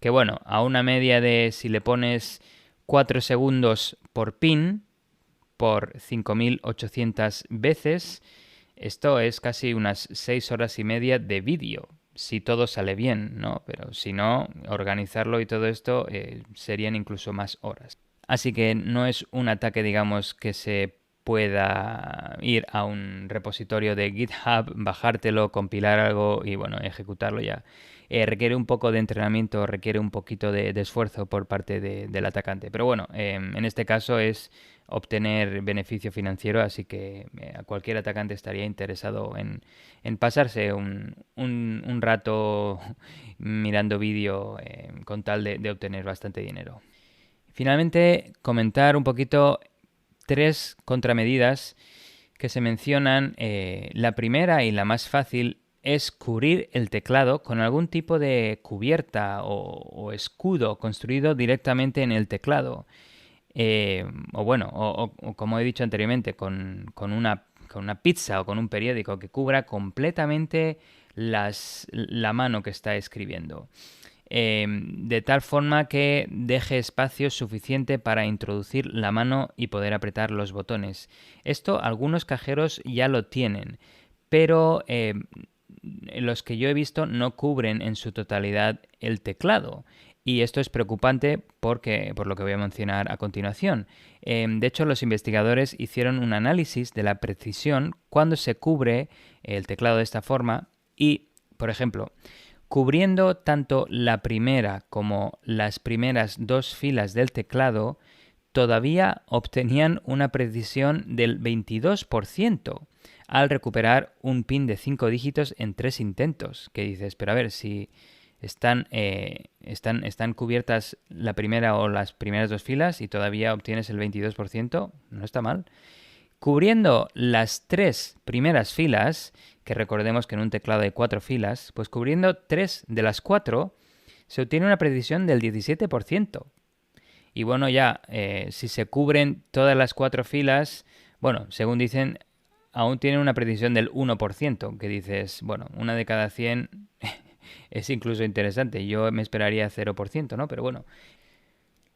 [SPEAKER 2] Que bueno, a una media de, si le pones 4 segundos por pin, por 5.800 veces, esto es casi unas 6 horas y media de vídeo, si todo sale bien, ¿no? Pero si no, organizarlo y todo esto serían incluso más horas. Así que no es un ataque, digamos, que se pueda ir a un repositorio de GitHub, bajártelo, compilar algo y bueno, ejecutarlo ya. Requiere un poco de entrenamiento, requiere un poquito de esfuerzo por parte del atacante. Pero bueno, en este caso es obtener beneficio financiero, así que cualquier atacante estaría interesado en pasarse un rato mirando vídeo con tal de obtener bastante dinero. Finalmente, comentar un poquito 3 contramedidas que se mencionan. La primera y la más fácil es cubrir el teclado con algún tipo de cubierta o escudo construido directamente en el teclado. O como he dicho anteriormente, con una pizza o con un periódico que cubra completamente la mano que está escribiendo. De tal forma que deje espacio suficiente para introducir la mano y poder apretar los botones. Esto algunos cajeros ya lo tienen, pero los que yo he visto no cubren en su totalidad el teclado. Y esto es preocupante por lo que voy a mencionar a continuación. De hecho, los investigadores hicieron un análisis de la precisión cuando se cubre el teclado de esta forma y, por ejemplo, cubriendo tanto la primera como las primeras 2 filas del teclado, todavía obtenían una precisión del 22% al recuperar un pin de 5 dígitos en 3 intentos. Que dices, pero a ver, si están cubiertas la primera o las primeras 2 filas y todavía obtienes el 22%, no está mal. Cubriendo las 3 primeras filas, que recordemos que en un teclado hay 4 filas, pues cubriendo 3 de las 4 se obtiene una precisión del 17%. Y bueno, ya, si se cubren todas las 4 filas, bueno, según dicen, aún tienen una precisión del 1%, que dices, bueno, una de cada 100 es incluso interesante. Yo me esperaría 0%, ¿no? Pero bueno.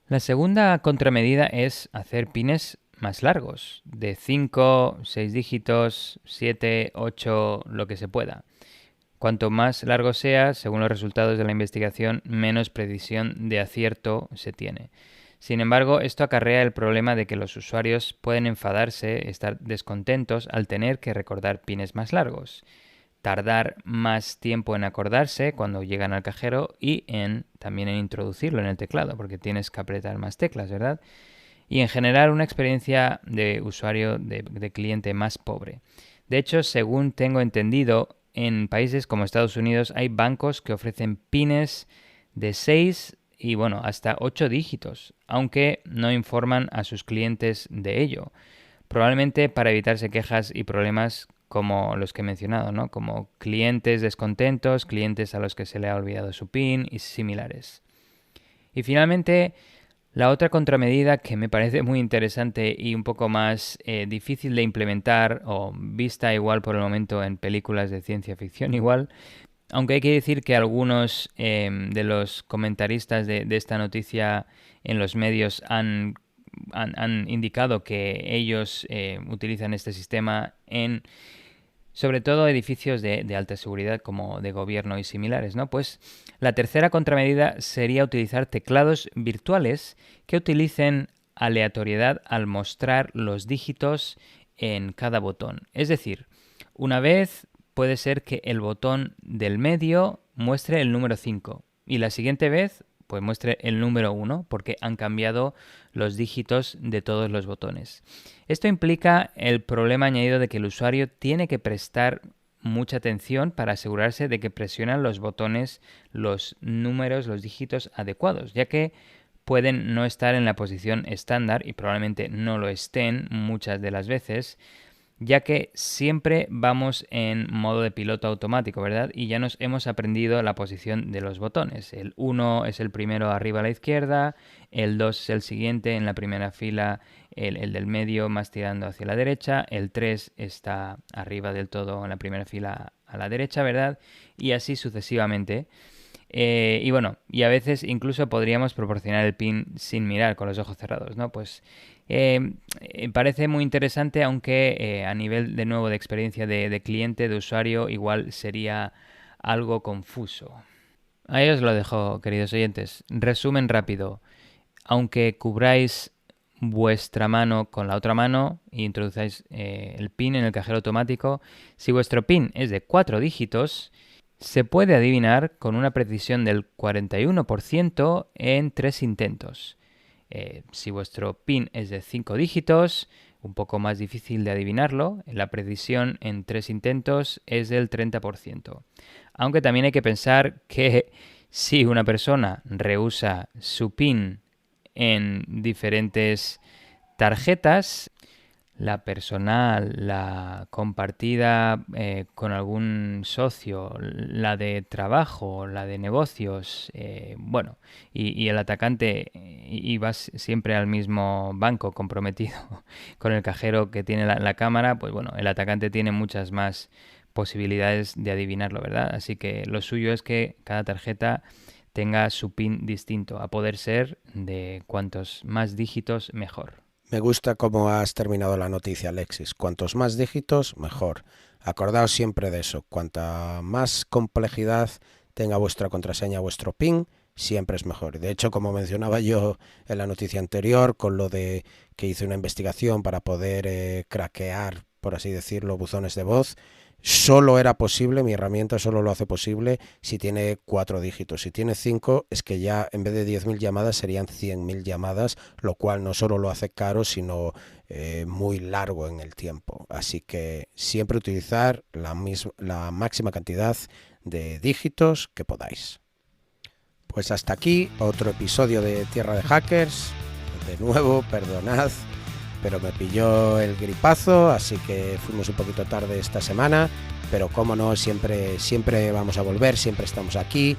[SPEAKER 2] La segunda contramedida es hacer pines más largos, de 5, 6 dígitos, 7, 8, lo que se pueda. Cuanto más largo sea, según los resultados de la investigación, menos precisión de acierto se tiene. Sin embargo, esto acarrea el problema de que los usuarios pueden enfadarse, estar descontentos al tener que recordar pines más largos, tardar más tiempo en acordarse cuando llegan al cajero y también en introducirlo en el teclado, porque tienes que apretar más teclas, ¿verdad? Y en general una experiencia de usuario, de cliente más pobre. De hecho, según tengo entendido, en países como Estados Unidos hay bancos que ofrecen pines de 6 y bueno, hasta 8 dígitos, aunque no informan a sus clientes de ello. Probablemente para evitarse quejas y problemas como los que he mencionado, ¿no? Como clientes descontentos, clientes a los que se le ha olvidado su PIN y similares. Y finalmente, la otra contramedida que me parece muy interesante y un poco más difícil de implementar o vista igual por el momento en películas de ciencia ficción igual, aunque hay que decir que algunos de los comentaristas de esta noticia en los medios han indicado que ellos utilizan este sistema en sobre todo edificios de alta seguridad como de gobierno y similares, ¿no? Pues la tercera contramedida sería utilizar teclados virtuales que utilicen aleatoriedad al mostrar los dígitos en cada botón. Es decir, una vez puede ser que el botón del medio muestre el número 5 y la siguiente vez pues muestre el número 1 porque han cambiado los dígitos de todos los botones. Esto implica el problema añadido de que el usuario tiene que prestar mucha atención para asegurarse de que presionan los botones, los números, los dígitos adecuados, ya que pueden no estar en la posición estándar y probablemente no lo estén muchas de las veces, ya que siempre vamos en modo de piloto automático, ¿verdad? Y ya nos hemos aprendido la posición de los botones. El 1 es el primero arriba a la izquierda, el 2 es el siguiente en la primera fila, el del medio más tirando hacia la derecha, el 3 está arriba del todo en la primera fila a la derecha, ¿verdad? Y así sucesivamente. Y bueno, y a veces incluso podríamos proporcionar el PIN sin mirar, con los ojos cerrados, ¿no? Pues parece muy interesante, aunque a nivel de nuevo de experiencia de cliente, de usuario, igual sería algo confuso. Ahí os lo dejo, queridos oyentes. Resumen rápido. Aunque cubráis vuestra mano con la otra mano e introduzáis el PIN en el cajero automático, si vuestro PIN es de 4 dígitos, se puede adivinar con una precisión del 41% en 3 intentos. Si vuestro PIN es de 5 dígitos, un poco más difícil de adivinarlo, la precisión en 3 intentos es del 30%. Aunque también hay que pensar que si una persona reusa su PIN en diferentes tarjetas, la personal, la compartida con algún socio, la de trabajo, la de negocios, bueno, y el atacante, y vas siempre al mismo banco comprometido con el cajero que tiene la cámara, pues bueno, el atacante tiene muchas más posibilidades de adivinarlo, ¿verdad? Así que lo suyo es que cada tarjeta tenga su PIN distinto, a poder ser de cuantos más dígitos mejor.
[SPEAKER 1] Me gusta cómo has terminado la noticia, Alexis. Cuantos más dígitos, mejor. Acordaos siempre de eso. Cuanta más complejidad tenga vuestra contraseña, vuestro PIN, siempre es mejor. De hecho, como mencionaba yo en la noticia anterior, con lo de que hice una investigación para poder craquear, por así decirlo, buzones de voz, solo era posible, mi herramienta solo lo hace posible si tiene 4 dígitos. Si tiene 5, es que ya en vez de 10.000 llamadas serían 100.000 llamadas, lo cual no solo lo hace caro, sino muy largo en el tiempo. Así que siempre utilizar la máxima cantidad de dígitos que podáis. Pues hasta aquí otro episodio de Tierra de Hackers. De nuevo, perdonad, pero me pilló el gripazo, así que fuimos un poquito tarde esta semana, pero cómo no, siempre vamos a volver, siempre estamos aquí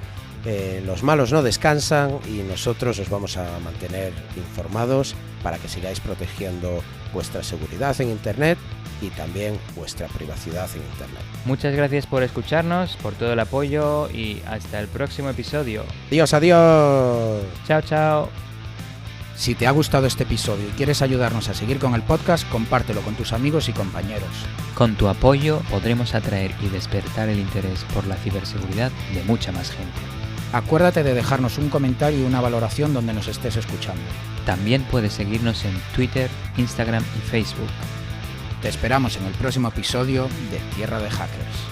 [SPEAKER 1] Los malos no descansan y nosotros os vamos a mantener informados para que sigáis protegiendo vuestra seguridad en Internet y también vuestra privacidad en Internet.
[SPEAKER 2] Muchas gracias por escucharnos, por todo el apoyo y hasta el próximo episodio.
[SPEAKER 1] Adiós, adiós.
[SPEAKER 2] Chao, chao.
[SPEAKER 3] Si te ha gustado este episodio y quieres ayudarnos a seguir con el podcast, compártelo con tus amigos y compañeros.
[SPEAKER 2] Con tu apoyo podremos atraer y despertar el interés por la ciberseguridad de mucha más gente.
[SPEAKER 3] Acuérdate de dejarnos un comentario y una valoración donde nos estés escuchando.
[SPEAKER 2] También puedes seguirnos en Twitter, Instagram y Facebook.
[SPEAKER 3] Te esperamos en el próximo episodio de Tierra de Hackers.